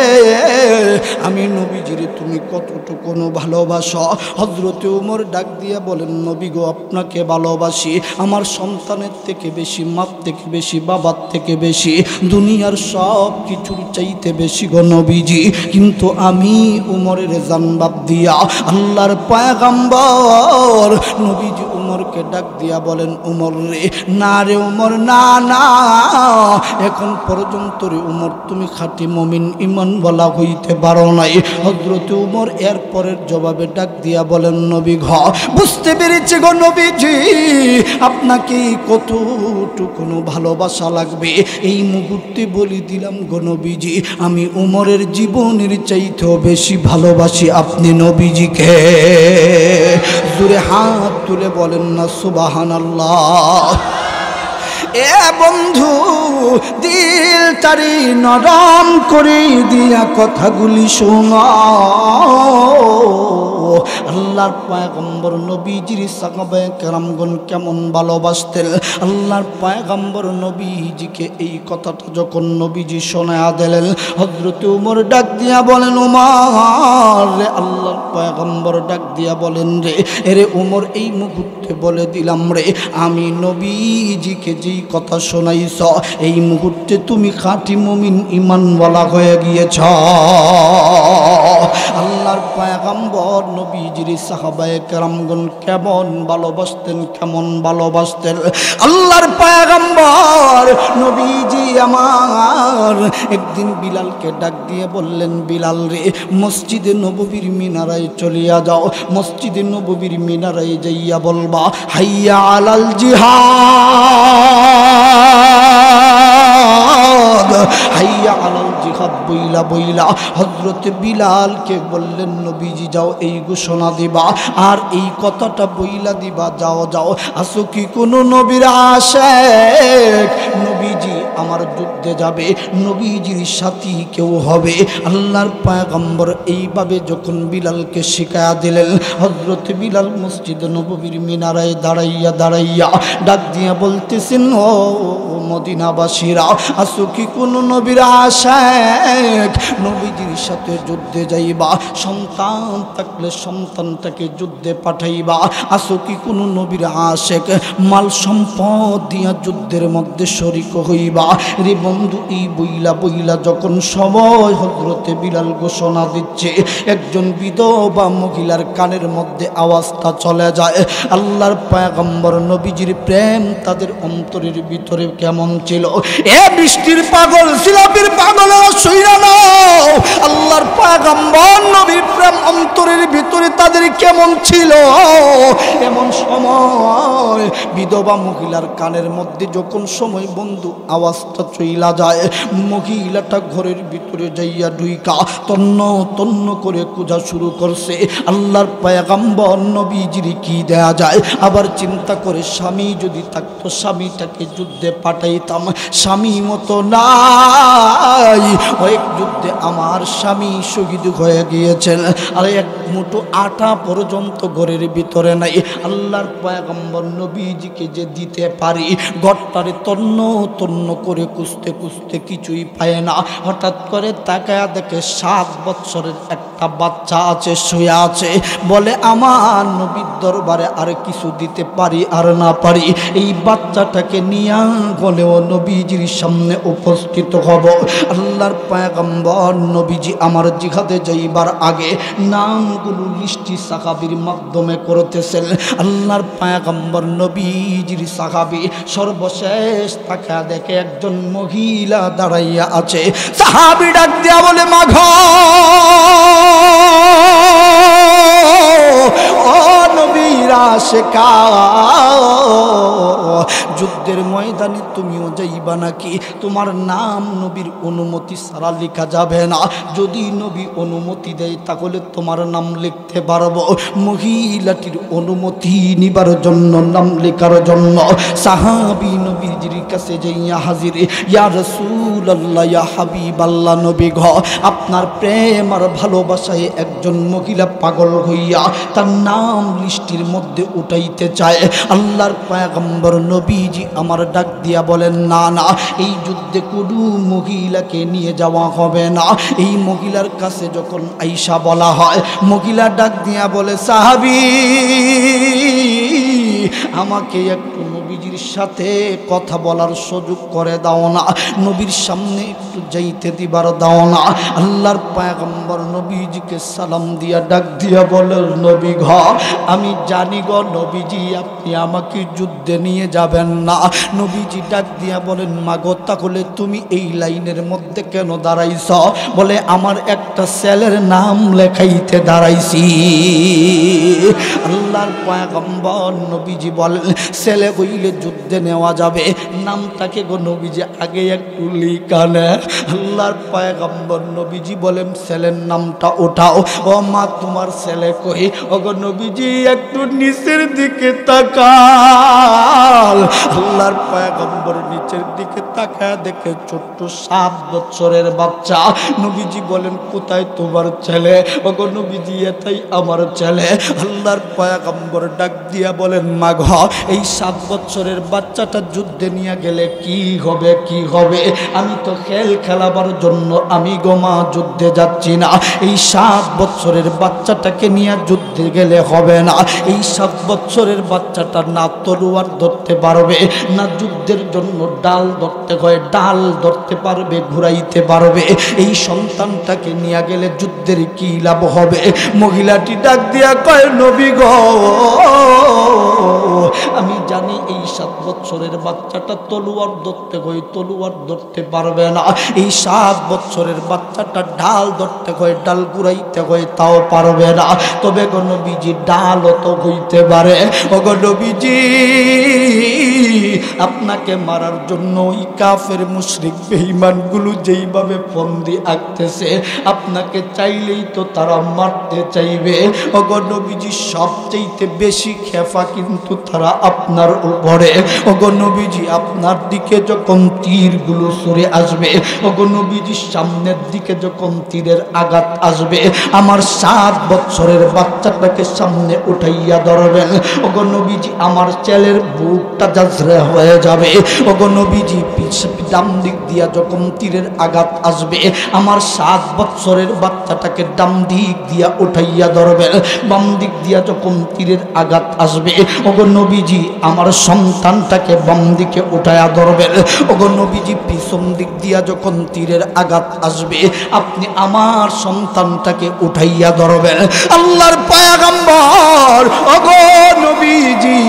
আমি নবীজিরে তুমি কতটুকু ভালোবাসো? হযরত উমর ডাক দিয়া বলেন, নবী গো, আপনাকে ভালোবাসি আমার সন্তানের থেকে বেশি, মার থেকে বেশি, বাবার থেকে বেশি, দুনিয়ার সব কিছুর চাইতে বেশি গো নবীজি। কিন্তু আমি উমরের জান বাদ দিয়া আল্লাহর পয়গম্বর নবীজি উমরকে ডাক দিয়া বলেন, উমর রে, না রে উমর, না না, এখন পর্যন্ত রে উমর তুমি খাঁটি মুমিন ঈমান বলা হইতে পারো নাই। হযরত উমর এর পরের জবাবে ডাক দিয়া বলেন, নবী গ, বুঝতে পেরেছি গো নবীজি, আপনাকে কতটুকু ভালোবাসা লাগবে এই মুহূর্তে বলি দিলাম গো নবীজি, আমি উমরের জীবনের চাইতেও বেশি ভালোবাসি আপনি নবীজিকে। জোরে হাত তুলে বলেন না সুবহানাল্লাহ। এ বন্ধু, দিলটারি নরম করে দিয়া কথাগুলি শোনো। আল্লাহর পয়গম্বর নবীজির সাহাবায়ে কেরামগণ কেমন ভালোবাসতেন। আল্লাহর পয়গম্বর নবীজিকে এই কথাটা যখন নবীজি শোনায়া দিলেন, হযরত উমর ডাক দিয়া বলেন, উমর রে, আল্লাহর পয়গম্বর ডাক দিয়া বলেন, রে এরে উমর, এই মুহূর্তে বলে দিলাম রে, আমি নবীজিকে যেই কথা শোনাইছ এই মুহূর্তে তুমি খাঁটি মুমিন ঈমানওয়ালা হয়ে গিয়েছ। আল্লাহর পয়গম্বর নবীজির সাহাবায়ে কেরামগণ কেমন ভালোবাসতেন। আল্লাহর পয়গম্বর নবীজি আমার একদিন বিলালকে ডাক দিয়ে বললেন, বিলাল রে, মসজিদে নববীর মিনারায় চলিয়া যাও। মসজিদে নববীর মিনারায় যাইয়া বলবা, হাইয়া আলাল জিহাদ, হাইয়া আলাল জিহাদ বইলা বইলা হযরত বিলালকে বললেন, নবীজি যাও এই ঘোষণা দিবা আর এই কথাটা বইলা দিবা, যাও আসো কি কোনো নবীর আশিক নবীজি আমার যুদ্ধে যাবে, নবীজির সাথী কেউ হবে। আল্লাহর পয়গম্বর এইভাবে যখন বিলালকে শিখায়া দিলেন, হযরত বিলাল মসজিদ নববীর মিনারায় দাঁড়াইয়া ডাক দিয়া বলতেছেন, ও মদিনাবাসীরা, আসো কি কোনো নবীর আশিক নবীজির সাথে যুদ্ধে যাইবা, সন্তান থাকলে সন্তানটাকে যুদ্ধে পাঠাইবা, আসো কি কোনো নবীর আশিক মাল সম্পদ দিয়া যুদ্ধের মধ্যে শরীক হইবা। রে বন্ধু, এই বইলা যখন সময় হযরতে বিলাল ঘোষণা দিচ্ছে, একজন বিধবা মহিলার কানের মধ্যে আওয়াজটা চলে যায়। আল্লাহর পয়গম্বর নবীজির প্রেম তাদের অন্তরের ভিতরে কেমন ছিল। এ বৃষ্টির পাগল, সিলাপির পাগল, সইরা নাও, আল্লাহর পয়গম্বর নবীর প্রেম অন্তরের ভিতরে তাদের কেমন ছিল। এমন সময় বিধবা মহিলার কানের মধ্যে যখন সময় বন্ধু আওয়াজটা চইলা যায়, মহিলাটা ঘরের ভিতরে যাইয়া ঢুইকা তন্ন করে খোঁজা শুরু করছে আল্লাহর পয়গম্বর নবীজির কি দেয়া যায়। আবার চিন্তা করে, স্বামী যদি থাকতো স্বামীটাকে যুদ্ধে পাঠাইতাম, স্বামী মতো নাই এক যুদ্ধে আমার স্বামী শহীদ হয়ে গিয়েছেন, আর এক মুঠো আটা পর্যন্ত ঘরের ভিতরে নাই। আল্লাহর পয়গম্বর নবীজিকে যে দিতে পারি, ঘরটারে তন্ন তন্ন করে খুঁজতে খুঁজতে কিছুই পায় না। হঠাৎ করে তাকায়া দেখে 7 বছরের একটা বাচ্চা আছে, শুয়ে আছে। বলে আমার নবীর দরবারে আর কিছু দিতে পারি আর না পারি, এই বাচ্চাটাকে নিয়ে গলেও নবীজির সামনে উপস্থিত হব। আল্লাহর পয়গম্বর নবীজি আমার জিহাদে যাইবার আগে নামগুলো লিস্টি সাহাবীর মাধ্যমে করতেছেন। আল্লাহর পয়গম্বর নবীজির সাহাবী সর্বশেষ তাকা দেখে একজন মহিলা দাঁড়াইয়া আছে। সাহাবী ডাক দিয়া বলে, মা গো, ও নবীর আশিকা, যুদ্ধের ময়দানে তুমিও যাইবা নাকি? তোমার নাম নবীর অনুমতি ছাড়া লেখা যাবে না, যদি নবী অনুমতি দেয় তাহলে তোমার নাম লিখতে পারবো। মহিলাটির অনুমতি নিবার জন্য, নাম লেখার জন্য সাহাবী নবীজির কাছে যাইয়া হাজির। ইয়া রাসূলুল্লাহ, ইয়া হাবিবাল্লাহ, নবী গো, আপনার প্রেম আর ভালোবাসায় একজন মহিলা পাগল হইয়া তার নাম লিস্টির মধ্যে উঠাইতে চায়। আল্লাহর পয়গম্বর নবীজি আমার ডাক দিয়া বলেন, না না, এই যুদ্ধে কোনো মহিলাকে নিয়ে যাওয়া হবে না। এই মহিলার কাছে যখন আয়েশা বলা হয়, মহিলা ডাক দিয়া বলে, সাহাবী, আমাকে একটু নবীজির সাথে কথা বলার সুযোগ করে দাও না, নবীর সামনে একটু যাইতে দিবার দাও না। আল্লাহর পয়গম্বর নবীজিকে সালাম দিয়া ডাক দিয়া বলে, নবী গ, আমি জানি গো নবীজি আপনি আমাকে যুদ্ধে নিয়ে যাবেন না। নবীজি ডাক দিয়া বলেন, মা গো, তাহলে তুমি এই লাইনের মধ্যে কেন দাঁড়াইছ? বলে, আমার একটা ছেলের নাম লেখাইতে দাঁড়াইছি। আল্লাহর পয়গম্বর নবীজি বলেন, ছেলে হইলে যুদ্ধে নেওয়া যাবে, নামটাকে গো নবীজি আগে একটু লিখানে। আল্লাহর পয়গম্বর নবীজি বলেন, ছেলের নামটা ওঠাও। ও মা, তোমার ছেলে কই? ও গো নবীজি একটু নিচের দিকে তাকাল। আল্লাহর পয়গম্বর নিচের দিকে তাকায় দেখে ছোট্ট 7 বছরের বাচ্চা। নবীজি বলেন, কোথায় তোমার ছেলে? ও গো নবীজি এটাই আমার ছেলে। আল্লাহর পয়গম্বর ডাক দিয়া বলেন, মা গো, এই 7 বছরের বাচ্চাটা যুদ্ধে নিয়ে গেলে কি হবে, কি হবে? আমি তো খেল খেলাবার জন্য আমি গো মা যুদ্ধে যাচ্ছি না। এই 7 বছরের বাচ্চাটাকে নিয়ে যুদ্ধে গেলে হবে না। এই 7 বছরের বাচ্চাটা না তলোয়ার ধরতে পারবে, না যুদ্ধের জন্য ডাল ধরতে হয় ডাল ধরতে পারবে, ঘুরাইতে পারবে। এই সন্তানটাকে নিয়ে গেলে যুদ্ধের কি লাভ হবে? মহিলাটি ডাক দিয়া কয়, নবী গো, আমি জানি এই 7 বছরের বাচ্চাটা তলোয়ার ধরতে হয় তলোয়ার ধরতে পারবে না। এই 7 বছরের বাচ্চাটা ডাল ধরতে হয় ডাল ঘুরাইতে হয় তাও পারবে না। তবে গো নবীজি, ডালও তো হইতে পারে। ও গো নবীজি, আপনাকে মারার জন্য ওই কাফের মুশরিক বেঈমানগুলো যেইভাবে ফন্দি আঁকতেছে, আপনাকে চাইলেই তো তারা মারতে চাইবে। ও গো নবীজি, সবচেয়ে বেশি খেফা কিন্তু তারা আপনার উপরে। ও গো নবীজি, আপনার দিকে যখন তীরগুলো সরে আসবে, ও গো নবীজি, সামনের দিকে যখন তীরের আঘাত আসবে, আমার 7 বছরের বাচ্চাটাকে সামনে উঠাইয়া ধরবেন। ও গো নবীজি, আমার ছেলের বুকটা জাজরা হয়ে যাবে। ও গো নবীজি, ডান দিক দিয়া যখন তীরের আঘাত আসবে, আমার 7 বছরের বাচ্চাটাকে ডান দিক দিয়া উঠাইয়া ধরবেন। বাম দিক দিয়া যখন তীরের আঘাত আসবে, ও গো নবীজি, আমার সন্তানটাকে বাম দিকে উঠাইয়া ধরবেন। ও গো নবীজি, পিছন দিক দিয়া যখন তীরের আঘাত আসবে, আপনি আমার সন্তানটাকে উঠাইয়া ধরবেন। আল্লাহর পয়গম্বর, ও গো নবীজি,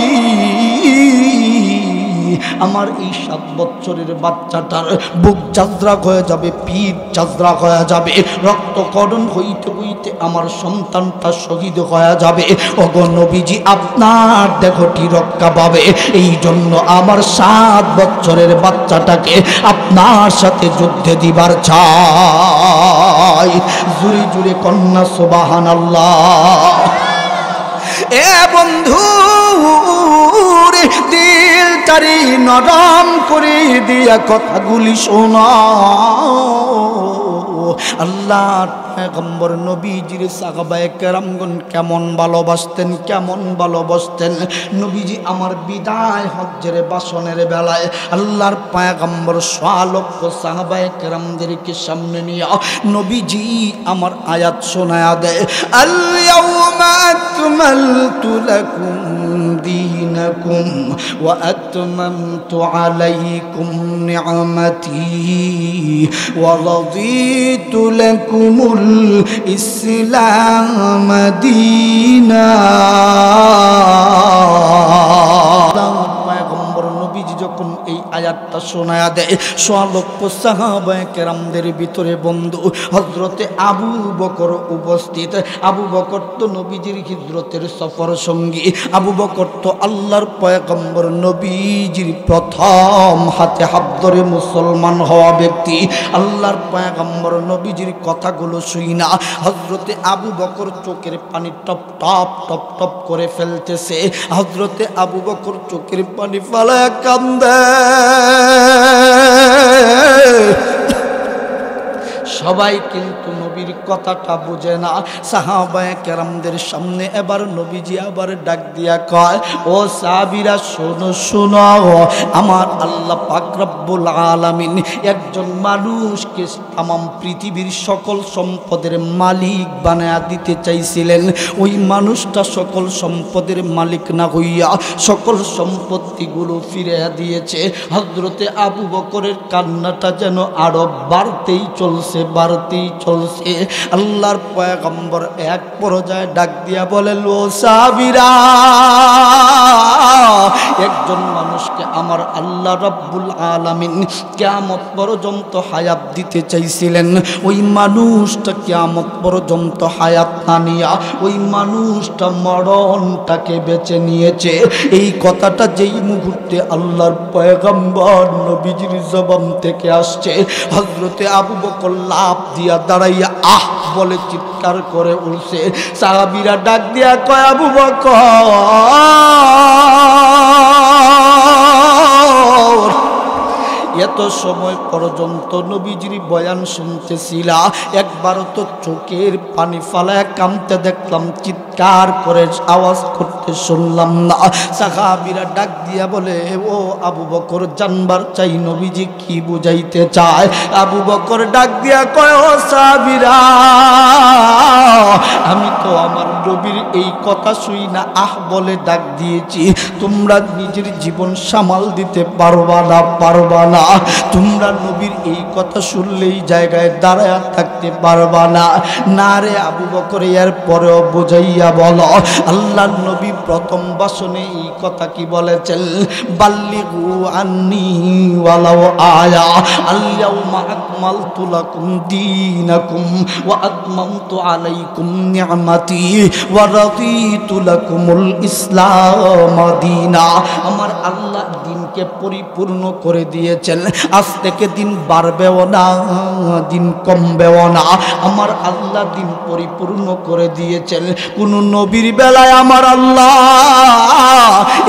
আমার এই 7 বছরের বাচ্চাটার বুক যাত্রা হয়ে যাবে, পিঠ যাত্রা হয়ে যাবে, রক্তকরণ হইতে হইতে আমার সন্তানটা শহীদ হয়ে যাবে। ওগো নবীজি, আপনার দেহটি রক্ষা পাবে, এই জন্য আমার 7 বছরের বাচ্চাটাকে আপনার সাথে যুদ্ধে দিবার চাই। জুড়ে জুড়ে কন্যা সুবহানাল্লাহ। এ বন্ধু, দিলটারি নরম করে দিয়া কথাগুলি শোনা। আল্লাহর পয়গম্বর নবীজির সাহাবায়ে কেরামগণ কেমন ভালোবাসতেন, কেমন ভালোবাসতেন। নবীজি আমার বিদায় হজ্জের ভাষণের বেলায় আল্লাহর পয়গম্বর লক্ষ সাহাবায়ে কেরামদেরকে সামনে নিয়ে নবীজি আমার আয়াত শোনায়া দেয়, আল ইয়াউমা আকমালতু লাকুম দীনাকুম ওয়া আতমামতু আলাইকুম নি'মাতি ওয়া রাদিতু লাকুমুল ইসলাম দীনা। নবীজি যখন এই আয়াতটা শোনায়া দেয়, লক্ষ সাহাবায়ে কেরামদের ভিতরে বন্ধু হযরতে আবু বকর উপস্থিত। আবু বকর তো নবীজির হিজরতের সফর সঙ্গী। আবু বকর তো আল্লাহর পয়গম্বর নবীজির প্রথম হাতে হাত ধরে মুসলমান হওয়া ব্যক্তি। আল্লাহর পয়গম্বর নবীজির কথাগুলো শুই না হযরতে আবু বকর চোখের পানি টপ টপ টপ টপ করে ফেলতেছে। হযরতে আবু বকর চোখের পানি ফেলায় কান্দে। সবাই কিন্তু নবীর কথাটা বুঝে না। সাহাবায়ে কেরামদের সামনে এবার নবীজি আবার ডাক দিয়া কয়, ও সাহাবীরা শোনো শোনো, আমার আল্লাহ পাক রব্বুল আলামিন একজন মানুষকে তামাম পৃথিবীর সকল সম্পদের মালিক বানায়া দিতে চাইছিলেন। ওই মানুষটা সকল সম্পদের মালিক না হইয়া সকল সম্পত্তিগুলো ফিরিয়ে দিয়েছে। হযরতে আবু বকরের কান্নাটা যেন আরো বাড়তেই চলছে, বাড়তেই চলছে। আল্লাহর পয়গম্বর এক পর্যায়ে ডাক দিয়া বলেন, ও সাহাবীরা, একজন মানুষকে আমার আল্লাহ রাব্বুল আলামিন কিয়ামত পর্যন্ত হায়াত দিতে চাইছিলেন। ওই মানুষটা কিয়ামত পর্যন্ত হায়াত না নিয়া ওই মানুষটা মরণটাকে বেছে নিয়েছে। এই কথাটা যেই মুহূর্তে আল্লাহর পয়গম্বর নবীজির জবান থেকে আসছে, হযরতে আবু বকর লাফ দিয়া দাঁড়াইয়া আহ বলে চিৎকার করে উঠছে। সাহাবীরা ডাক দিয়া কয়, আবু বকর, এত সময় পর্যন্ত নবীজির বয়ান শুনতেছিলা, একবারও তো চোখের পানি ফালায় কামতে দেখলাম, চিৎকার করে আওয়াজ করতে শুনলাম না। সাহাবীরা ডাক দিয়া বলে, ও আবু বকর, জানবার চাই নবীজি কি বুঝাইতে চায়। আবু বকর ডাক দিয়া কয়, ও সাহাবীরা, আমি তো আমার নবীর এই কথা শুই না আহ বলে ডাক দিয়েছি। তোমরা নিজের জীবন সামাল দিতে পারবা না, পারবা না। তোমরা নবীর এই কথা শুনলেই জায়গায় দাঁড়ায় থাকতে পারবা না। না রে আবু বকর, এর পরেও বুঝাইয়া বলো, আল্লাহর নবী প্রথম ভাষণে এই কথা কি বলেছেন? বাল্লিগু আন্নী ওয়ালাউ আয়া, আল ইয়াউমা আকমালতু লাকুম দীনাকুম ওয়া আতমামতু আলাইকুম নি'মাতি ওয়া রাদিতু লাকুমুল ইসলাম দীনা। আমার আল্লাহ দিনকে পরিপূর্ণ করে দিয়েছেন। আজ থেকে দিন বাড়বেও না, দিন কমবেও না। আমার আল্লাহ দিন পরিপূর্ণ করে দিয়েছেন। কোন নবীর বেলায় আমার আল্লাহ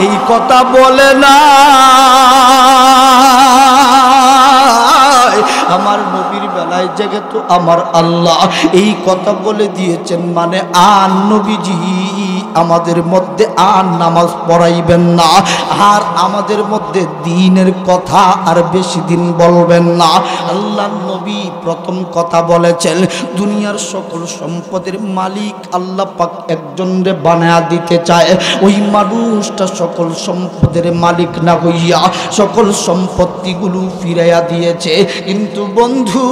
এই কথা বলে না। আমার নবীর বেলায় যেহেতু আমার আল্লাহ এই কথা বলে দিয়েছেন, মানে আর নবীজি আমাদের মধ্যে আর নামাজ পড়াইবেন না, আর আমাদের মধ্যে দ্বীনের কথা আর বেশি দিন বলবেন না। আল্লাহ নবী প্রথম কথা বলেছেন, দুনিয়ার সকল সম্পদের মালিক আল্লাহ পাক একজনরে বানায়া দিতে চায়। ওই মানুষটা সকল সম্পদের মালিক না হইয়া সকল সম্পত্তিগুলো ফিরাইয়া দিয়েছে। কিন্তু বন্ধু,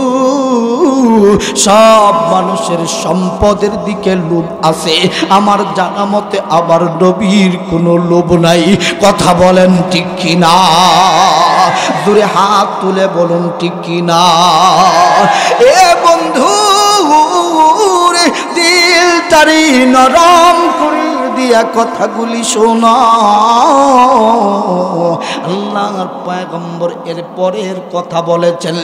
সব মানুষের সম্পদের দিকে লোভ আছে, আমার জানা মতে আবার নবীর কোনো লোভ নাই। কথা বলেন ঠিক কিনা? দূরে হাত তুলে বলুন ঠিক কিনা? এ বন্ধু, দিল তারি নরম করে দিয়া কথাগুলি শোনা। আল্লাহর পয়গম্বর এর পরের কথা বলেছেন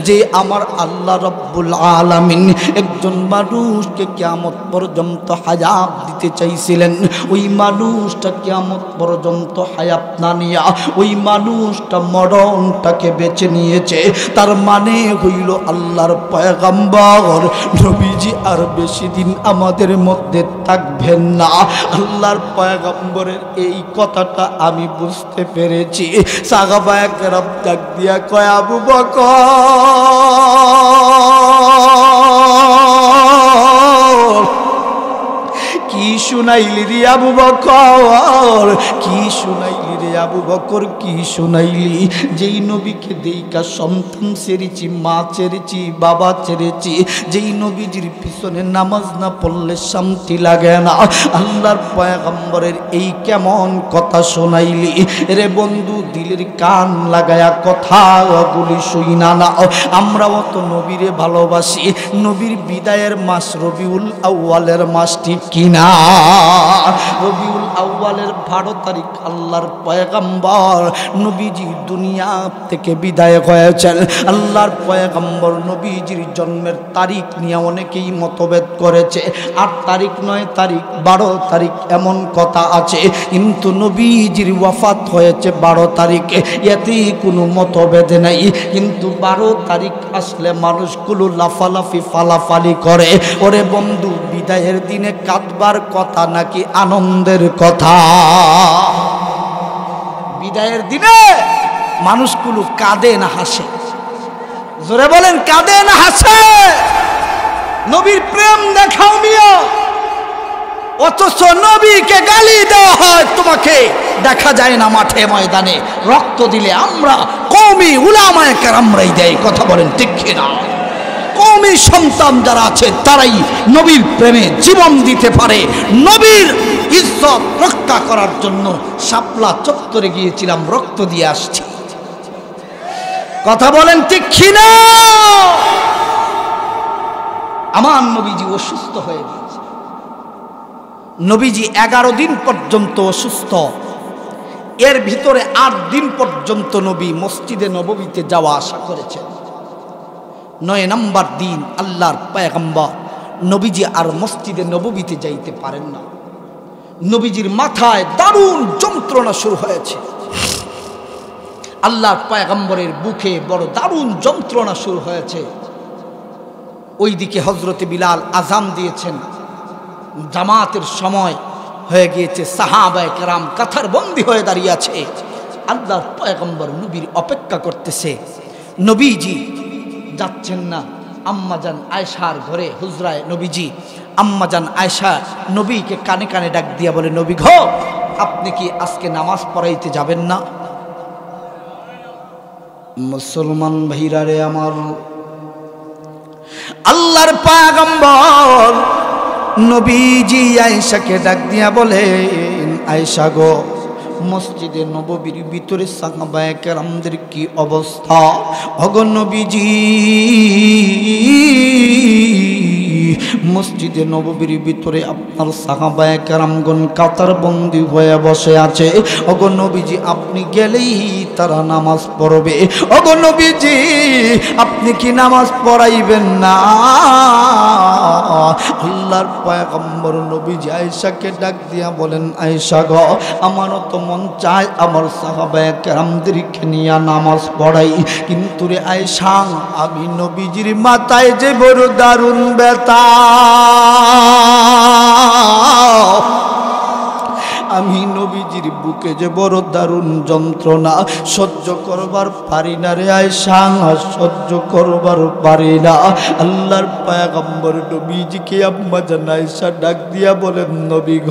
যে আমার আল্লাহ রব্বুল আলামিন একজন মানুষকে কিয়ামত পর্যন্ত হায়াত দিতে দিতে চাইছিলেন, ওই মানুষটা কিয়ামত পর্যন্ত হায়াত না নিয়া ওই মানুষটা মরণটাকে বেছে নিয়েছে। তার মানে হইল আল্লাহর পয়গম্বর নবীজি আর বেশি দিন আমাদের মধ্যে থাকবেন না। আল্লাহর পয়গম্বরের এই কথাটা আমি বুঝতে পেরেছি। সাহাবায়ে কেরাম ডাক দিয়া কয়, আবু বকর কি শুনাইলি রে আবু বকর, কি শুনাইলি রে আবু বকর, কি শুনাইলি? যেই নবীকে দেইকা সন্তান ছেড়েছি, মা ছেড়েছি, বাবা ছেড়েছি, যেই নবীজির পিছনে নামাজ না পড়লে শান্তি লাগে না, আল্লাহর পয়গম্বরের এই কেমন কথা শোনাইলি রে বন্ধু? দিলের কান লাগায়া কথাগুলি শুইনা না। আমরাও তো নবীরে ভালোবাসি। নবীর বিদায়ের মাস রবিউল আউয়ালের মাস, ঠিক কিনা? রবিউল আউয়ালের 12 তারিখ আল্লাহর পয়গম্বর নবীজি দুনিয়া থেকে বিদায় হয়েছেন। আল্লাহর পয়গম্বর নবীজির জন্মের তারিখ নিয়ে অনেকেই মতভেদ করেছে। 8 তারিখ, 9 তারিখ, 12 তারিখ এমন কথা আছে, কিন্তু নবীজির ওয়াফাত হয়েছে 12 তারিখে। এতে কোনো মতভেদ নাই। কিন্তু 12 তারিখ আসলে মানুষগুলো লাফালাফি ফালাফালি করে। ওরে বন্ধু, বিদায়ের দিনে কাঁদবার কথা নাকি আনন্দের কথা? বিদায়ের দিনে মানুষগুলো কাঁদে না হাসে? জোরে বলেন, কাঁদে না হাসে? নবীর প্রেম দেখাও মিয়া, অথচ নবীকে গালি দেওয়া হয়। তোমাকে দেখা যায় না মাঠে ময়দানে রক্ত দিলে আমরা কওমি উলামায়ে কেরামরাই দেয়। কথা বলেন ঠিক কিনা? কওমি সন্তান যারা আছে তারাই নবীর প্রেমে জীবন দিতে পারে। নবীর ইজ্জত রক্ষা করার জন্য শাপলা চত্বরে গিয়েছিলাম, রক্ত দিয়ে আসছি। কথা বলেন ঠিক কিনা? আমার নবীজি অসুস্থ হয়ে গিয়েছে। নবীজি 11 দিন পর্যন্ত অসুস্থ। এর ভিতরে 8 দিন পর্যন্ত নবী মসজিদে নববীতে যাওয়া আসা করেছেন। 9 নম্বর দিন আল্লাহর পয়গম্বর নবীজি আর মসজিদে নববীতে যাইতে পারেন না। নবীজির মাথায় দারুণ যন্ত্রণা শুরু হয়েছে। আল্লাহর পয়গম্বরের বুকে বড় দারুণ যন্ত্রণা শুরু হয়েছে। ওইদিকে হযরতে বিলাল আযান দিয়েছেন, জামাতের সময় হয়ে গিয়েছে। সাহাবায়ে কেরাম কাতার বন্দী হয়ে দাঁড়িয়ে আছে। আল্লাহর পয়গম্বর নবীর অপেক্ষা করতেছে। নবীজি যাচ্ছেন না। আম্মাজান আয়েশার ঘরে হুজরায় নবীজি, আম্মাজান আয়েশা নবীকে কানে কানে ডাক দিয়া বলে, নবী গো, আপনি কি আজকে নামাজ পড়াইতে যাবেন না? মুসলমান ভাইরা রে আমার, আল্লাহর পয়গম্বর নবীজি আয়েশাকে ডাক দিয়া বলেন, আয়েশা গো, মসজিদে নববীর ভিতরে সাহাবায়ে কেরামদের কি অবস্থা? ওগো নবীজি, মসজিদে নববীর ভিতরে আপনার সাহাবায়ে কেরামগণ কাতার বন্দী হয়ে বসে আছে। ওগো নবীজি, আপনি গেলেই তারা নামাজ পড়বে। ওগো নবীজি, আপনি কি নামাজ পড়াইবেন না? আল্লাহর পয়গম্বর নবীজি আয়েশাকে ডাক দিয়া বলেন, আয়েশা গো, আমারও তো মন চায় আমার সাহাবায়ে কেরামদেরকে নিয়ে নামাজ পড়াই, কিন্তু রে আয়েশা, আমি নবীজির মাথায় যে বড় দারুণ ব্যথা, আমি নবীজির বুকে যে বড় দারুণ যন্ত্রণা সহ্য করবার পারি না রে আয়েশা, সহ্য করবার পারি না। আল্লাহর পয়গম্বর নবীজিকে আম্মাজান আয়েশা ডাক দিয়া বলেন, নবী গ,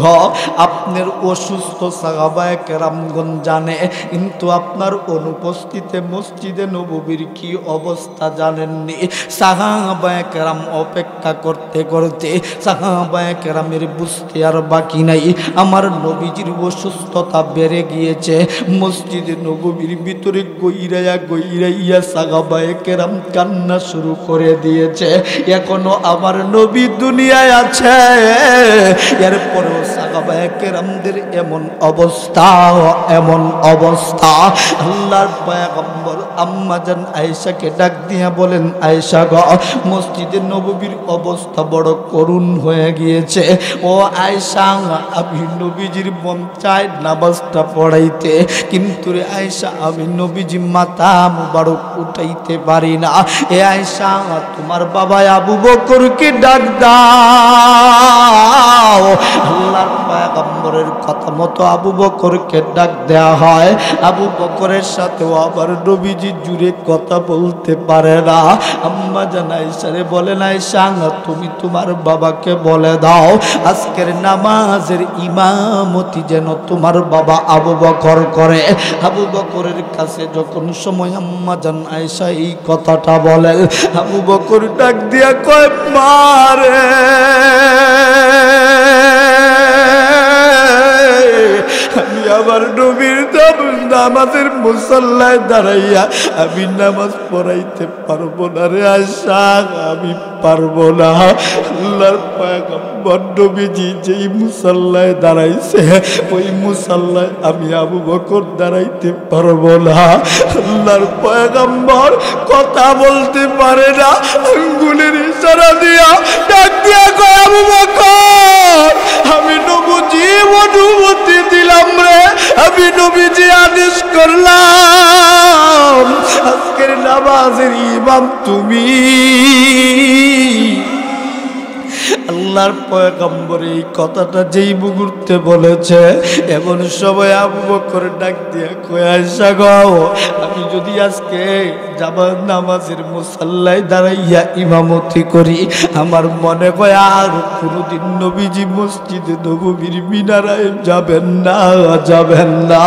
আপনার অসুস্থ সাহাবায়ে কেরামগণ জানে, কিন্তু আপনার অনুপস্থিতিতে মসজিদে নববীর কি অবস্থা জানেননি। সাহাবায়ে কেরাম অপেক্ষা করতে করতে সাহাবায়ে কেরামের বুঝতে আর বাকি নাই। আমার নবী নবীজির অসুস্থতা বেড়ে গিয়েছে। মসজিদে নববীর ভিতরে গইরাইয়া সাহাবায়ে কেরাম কান্না শুরু করে দিয়েছে। এখনো আমার নবী দুনিয়ায় আছে, এরপরেও সাহাবায়ে কেরামদের এমন অবস্থা। আল্লাহর পয়গম্বর আম্মা জান আয়েশাকে ডাক দিয়া বলেন, আয়েশা গো, মসজিদে নববীর অবস্থা বড় করুণ হয়ে গিয়েছে। ও আয়েশা, আমি নবীজির মন চায় নামাজটা পড়াইতে, কিন্তু রে আয়েশা, আমি নবীজি মাথা মুবারক উঠাইতে পারি না। এ আয়েশা, তোমার বাবা আবু বকরকে ডাক দাও। আল্লাহর পয়গম্বরের কথা মতো আবু বকরকে ডাক দেয়া হয়। আবু বকরের সাথেও আবার নবীজি জুড়ে কথা বলতে পারে না। আম্মা জান আয়েশারে বলেন, আয়েশা, তুমি তোমার বাবাকে বলে দাও আজকের নামাজের ইমামতি যেন তোমার বাবা আবু বকর করে। আবু বকরের কাছে যখন সময় আম্মা জান আয়েশা এই কথাটা বলে, আবু বকর ডাক দিয়া কয়, মারে আমি আমার নবীর নামাজের মুসাল্লায় দাঁড়াইয়া আমি নামাজ পড়াইতে পারবো না রে আয়েশা, আমি পারবো না। আল্লাহর পয়গম্বর নবীজি যেই মুসাল্লায় দাঁড়াইছে ওই মুসাল্লায় আমি আবু বকর দাঁড়াইতে পারবো না। আল্লাহর পয়গম্বর কথা বলতে পারে না, আঙ্গুলের ইশারা দিয়া ডাক দিয়া কয়, আবু বকর, আমি নবীজি অনুমতি দিলাম রে, আমি নবীজি আদেশ করলাম আজকের নামাজের ইমাম তুমি। আল্লাহর পয়গম্বর এই কথাটা যেই মুহূর্তে বলেছে, এমন সময় আবু বকর ডাক দিয়া কয়, আয়েশা গো, আমি যদি আজকে জামাত নামাজের মুসাল্লায় দাঁড়াইয়া ইমামতি করি, আমার মনে হয় আর কোনোদিন নবীজি মসজিদে নববীর মিনারায় যাবেন না।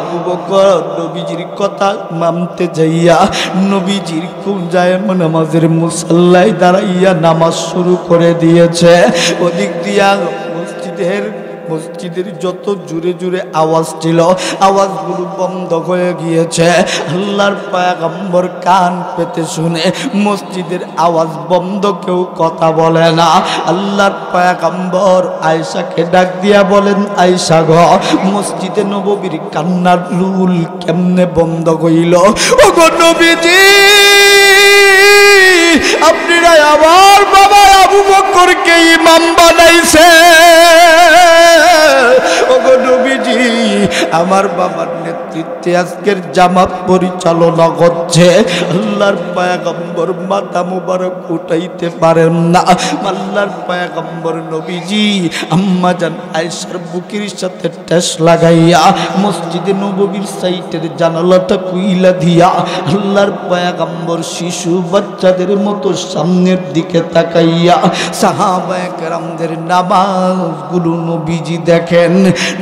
আবু বকর নবীজির কথা মানতে যাইয়া নবীজির কোন যায় নামাজের মুসাল্লায় দাঁড়াইয়া নামাজ শুরু করে দিয়েছে। ওদিক দিয়া মসজিদের যত জুড়ে জুড়ে আওয়াজ ছিল, আওয়াজগুলো বন্ধ হয়ে গিয়েছে। আল্লাহর পয়গম্বর কান পেতে শুনে মসজিদের আওয়াজ বন্ধ, কেউ কথা বলে না। আল্লাহর পয়গম্বর আয়েশাকে ডাক দিয়া বলেন, আয়েশা গো, মসজিদে নববীর কান্নার রুল কেমনে বন্ধ হইল? ওগো নবীজি, আপনারা আমার বাবা আবু বকরকে ইমাম বানাইছে। ওগো নবীজি, আমার বাবার নেতৃত্বে আজকের জামাত পরিচালনা হচ্ছে। আল্লাহর পয়গম্বর মাথা মুবারক উঠাইতে পারেন না। আল্লাহর পয়গম্বর নবীজি আম্মা জান আয়েশার বুকের সাথে ঠেস লাগাইয়া মসজিদে নববীর সাইটের জানালাটা কুইলা দিয়া আল্লাহর পয়গম্বর শিশু বাচ্চাদের মতো সামনের দিকে তাকাইয়া সাহাবায়ে কেরামদের নামাজগুলো নবীজি দেখেন।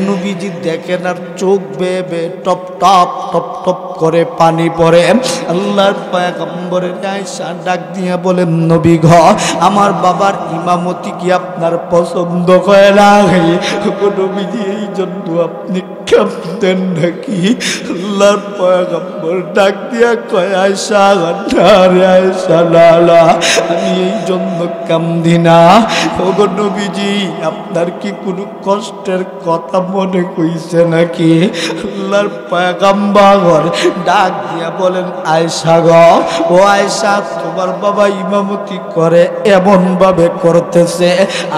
নবীজি দেখেন আর চোখ বেয়ে টপ টপ টপ টপ করে পানি পড়ে। আল্লাহর পয়গম্বরের আয়েশা ডাক দিয়া বলেন, নবী গো, আমার বাবার ইমামতি কি আপনার পছন্দ হয় না? নবীজি, এই জন্য আপনি কাঁদতেন নাকি? আল্লাহর পয়গম্বর ডাক দিয়া কয়, আয়েশা রে আয়েশা, না, আমি এই জন্য কান্দি না। ওগো নবীজি, আপনার কি কোনো কষ্টের কথা মনে কইছে নাকি? আল্লাহর পয়গম্বর ডাক দিয়া বলেন, আয়েশা গো, ও আয়েশা, তোমার বাবা ইমামতি করে এমন ভাবে করতেছে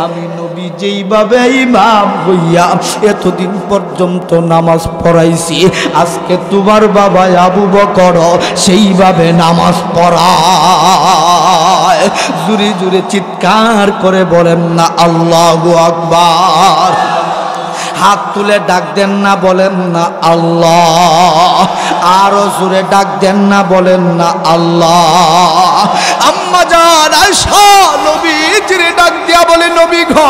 আমি নবী যেইভাবে ইমাম হইয়া এতদিন পর্যন্ত নামাজ পড়াইছি, আজকে তোমার বাবা আবু বকর সেইভাবে নামাজ পড়ায়। জুরে জুরে চিৎকার করে বলেন না আল্লাহু আকবার। হাত তুলে ডাক দেন না, বলেন না আল্লাহ। আরো জোরে ডাক দেন না, বলেন না আল্লাহ। আম্মা জান আয়েশা নবীজির ডাক দিয়া বলে, নবী গো,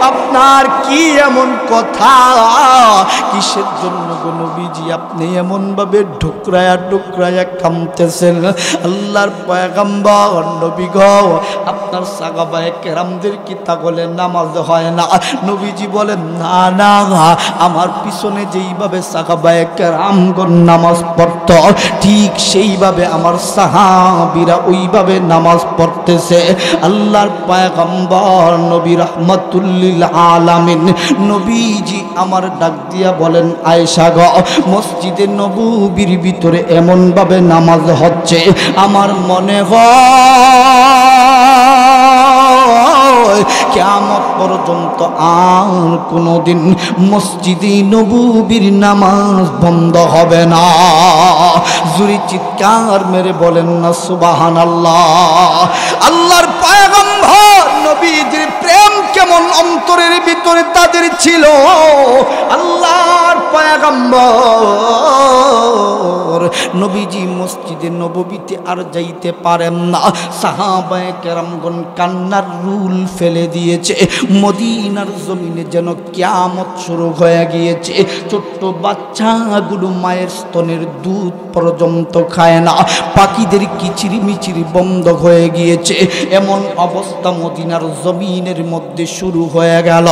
আপনার কি এমন কথা, কিসের জন্য গো নবীজি আপনি এমন ভাবে ঢুকরায়া ঢুকরায়া কামতেছেন? আল্লাহর পয়গম্বর নবী গো, আপনার সাহাবায়ে কেরামদের কি তাহলে নামাজ হয় না? নবীজি বলেন না না, আমার পিছনে যেইভাবে সাহাবায়ে কেরামগণ নামাজ পড়ত ঠিক সেইভাবে আমার সাহাবীরা ওইভাবে নামাজ পড়তেছে। আল্লাহর পয়গম্বর নবী রাহমাতুল লিল আলামিন নবীজি আমার ডাক দিয়া বলেন, আয়েশা গো, মসজিদে নববীর ভিতরে এমন ভাবে নামাজ হচ্ছে আমার মনে হয় কিয়ামত পর্যন্ত আর কোনোদিন মসজিদে নববীর নামাজ বন্ধ হবে না। জোরে চিৎকার মেরে বলেন না সুবহানাল্লাহ। আল্লাহর পয়গম্বর নবীজির প্রেম কেমন অন্তরের ভিতরে তাদের ছিল। আল্লাহর পয়গম্বর নবীজি মসজিদে নববীতে আর যাইতে পারেন না। সাহাবায়ে কেরামগণ কান্নার রুল ফেলে দিয়েছে। মদিনার জমিনে যেন কিয়ামত শুরু হয়ে গিয়েছে। ছোট্ট বাচ্চাগুলো মায়ের স্তনের দুধ পর্যন্ত খায় না, পাখিদের কিচিরি মিচিরি বন্ধ হয়ে গিয়েছে। এমন অবস্থা মদিনার জমিনের মধ্যে শুরু হয়ে গেল।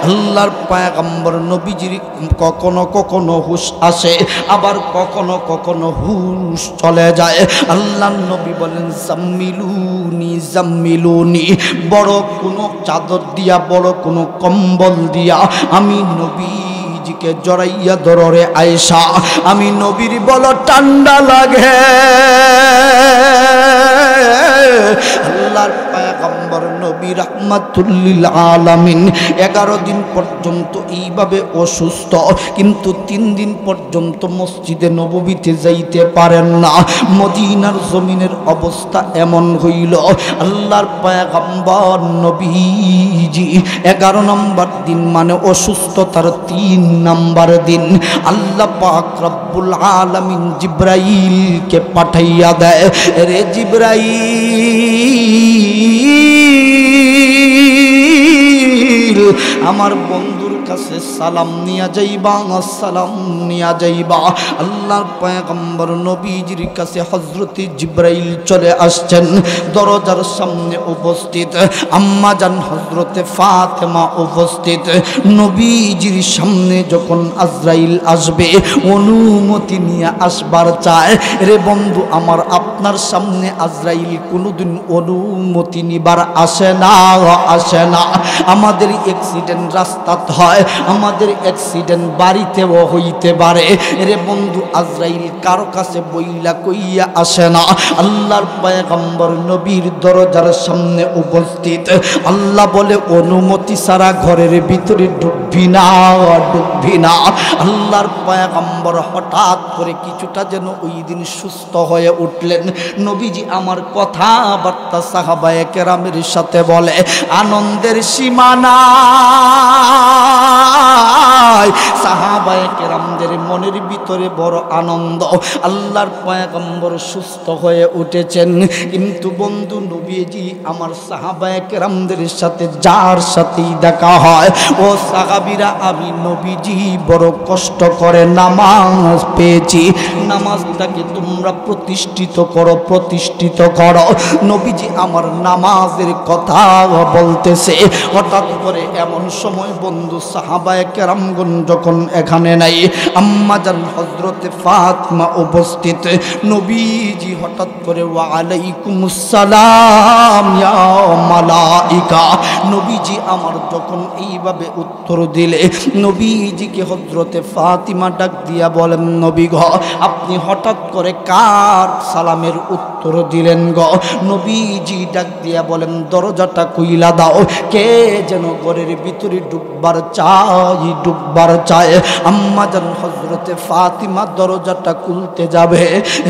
আল্লাহর পয়গম্বর নবীজির কখনো কখনো হুশ আসে, আবার কখনো কখনো হুশ চলে যায়। আল্লাহর নবী বলেন, জাম্মিলুনি জাম্মিলুনি, বড় কোনো চাদর দিয়া বড় কোনো কম্বল দিয়া আমি নবীজিকে জড়াইয়া ধরে আয়েশা, আমি নবীর বড় ঠান্ডা লাগে। আল্লাহর পয়গম্বর নবী রাহমাতুল লিল আলামিন 11 দিন পর্যন্ত এইভাবে অসুস্থ, কিন্তু 3 দিন পর্যন্ত মসজিদে নববীতে যাইতে পারেন না। মদিনার জমিনের অবস্থা এমন হইল, আল্লাহর পয়গম্বর নবীজি 11 নম্বর দিন মানে অসুস্থতার 3 নম্বর দিন আল্লাহ পাক রব্বুল আলামিন জিবরাইলকে পাঠাইয়া দেয়, রে জিবরাইল আমার বন্ধুর কাছে সালাম নিয়া যাইবা, সালাম নিয়া যাইবা। আল্লাহর পয়গম্বর নবীজির কাছে হযরত জিবরাইল চলে আসছেন। দরজার সামনে উপস্থিত আম্মা জান হযরতে ফাতেমা উপস্থিত। নবীজির সামনে যখন আজরাইল আসবে অনুমতি নিয়ে আসবার চায়। রে বন্ধু আমার, আপনার সামনে আজরাইল কোনোদিন অনুমতি নিবার আসে না, আসে না। আমাদের অ্যাক্সিডেন্ট রাস্তাত হয়, আমাদের অ্যাক্সিডেন্ট বাড়িতেও হইতে পারে। রে বন্ধু, আজরাইল কারো কাছে বইলা কইয়া আসে না। আল্লাহর পয়গম্বর নবীর দরজার সামনে উপস্থিত। আল্লাহ বলে, অনুমতি ছাড়া ঘরের ভিতরে ঢুকবি না, ঢুকবি না। আল্লাহর পয়গম্বর হঠাৎ করে কিছুটা যেন ওই দিন সুস্থ হয়ে উঠলেন। নবীজি আমার কথাবার্তা সাহাবায়ে কেরামের সাথে বলে, আনন্দের সীমা নাই। সাহাবায়ে কেরামদের মনের ভিতরে বড় আনন্দ, আল্লাহর পয়গম্বর সুস্থ হয়ে উঠেছেন। কিন্তু বন্ধু নবীজি আমার সাহাবায়ে কেরামদের সাথে যার সাথেই দেখা হয়, ও সাহাবীরা আমি নবীজি বড় কষ্ট করে নামাজ পেয়েছি, নামাজটাকে তোমরা প্রতিষ্ঠিত করো, প্রতিষ্ঠিত করো। নবীজি আমার নামাজের কথা বলতেছে। হঠাৎ করে এমন সময় বন্ধু সাহাবায়ে কেরামগণ যখন এখানে নাই, আম্মা জান হযরতে ফাতিমা উপস্থিত। নবীজি হঠাৎ করে ওয়া আলাইকুমুস সালাম ইয়া মালাইকা, নবীজি আমার যখন এইভাবে উত্তর দিলে, নবীজিকে হযরতে ফাতিমা ডাক দিয়া বলেন, নবী গো আপনি হঠাৎ করে কার সালামের উত্তর দিলেন গো? নবীজি ডাক দিয়া বলেন, দরজাটা খুইলা দাও, কে যেন ঘরের ভিতরে ঢুকবার চাই, ঢুকবার চায়। আম্মাজান হযরতে ফাতিমা দরজাটা খুলতে যাবে।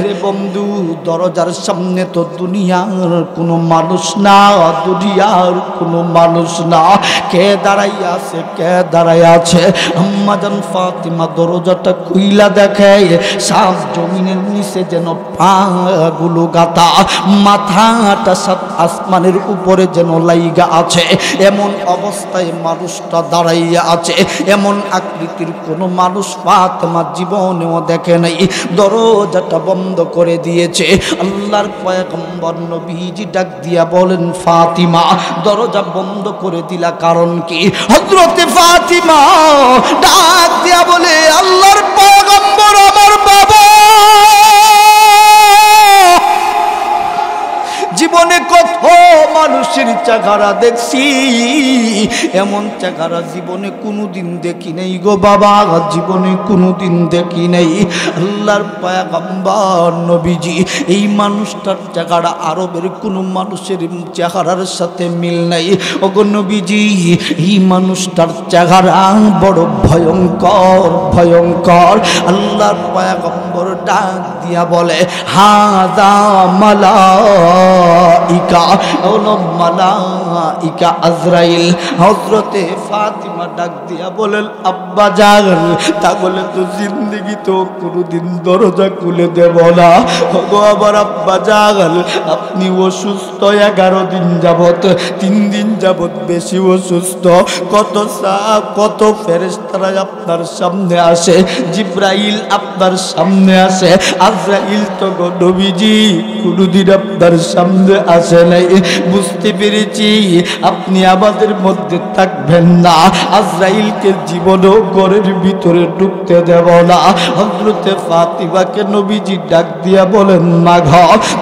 রে বন্ধু, দরজার সামনে তো দুনিয়ার কোনো মানুষ না, দুনিয়ার কোনো মানুষ না। কে দাঁড়াইয়া আছে, কে দাঁড়াইয়া আছে? আম্মাজান ফাতিমা দরজাটা খুইলা দেখে সাত জমিনের নিচে যেন পাগুলো গাতা, মাথাটা সাত আসমানের উপরে যেন লাইগা আছে। এমন অবস্থায় মানুষটা দাঁড়াইয়া আছে। এমন আকৃতির কোনো মানুষ ফাতিমা জীবনেও দেখে নাই। দরজাটা বন্ধ করে দিয়েছে। আল্লাহর পয়গম্বর নবীজি ডাক দিয়া বলেন, ফাতিমা দরজা বন্ধ করে দিলা কারণ কি? হযরতে ফাতিমা ডাক দিয়া বলে, আল্লাহর পয়গম্বর, আমার বাবা জীবনে কত মানুষের চেহারা দেখছি, এমন চেহারা জীবনে কোনোদিন দেখি নাই গো বাবা, জীবনে কোনোদিন দেখি নাই। আল্লাহর পয়গম্বর নবীজি এই মানুষটার চেহারা আরবের কোনো মানুষের চেহারার সাথে মিল নাই। ওগো নবীজি, এই মানুষটার চেহারা বড় ভয়ঙ্কর ভয়ঙ্কর। আল্লাহর পয়গম্বর ডাক দিয়া বলে, হাযা মালাইকা, ওলো মালাইকা আজরাইল। হযরতে ফাতিমা ডাক দিয়া বলেন, আব্বা জান তাহলে তো জিন্দেগি তো কোনোদিন দরজা খুলে দেব না। ওগো আমার আব্বা জান, আপনি অসুস্থ 11 দিন যাবত, 3 দিন যাবত বেশি অসুস্থ। কত সাহাব, কত ফেরেশতারা আপনার সামনে আসে, জিবরাইল আপনার সামনে আসে, আজরাইল তো গো নবীজি কোনোদিন আপনার সামনে আসে নাই। বুঝতে পেরেছি আপনি আমাদের মধ্যে থাকবেন না। আজরাইলকে জীবনও ঘরের ভিতরে ঢুকতে দেব না। হযরতে ফাতিমাকে নবীজি ডাক দিয়া বলেন, মা ঘ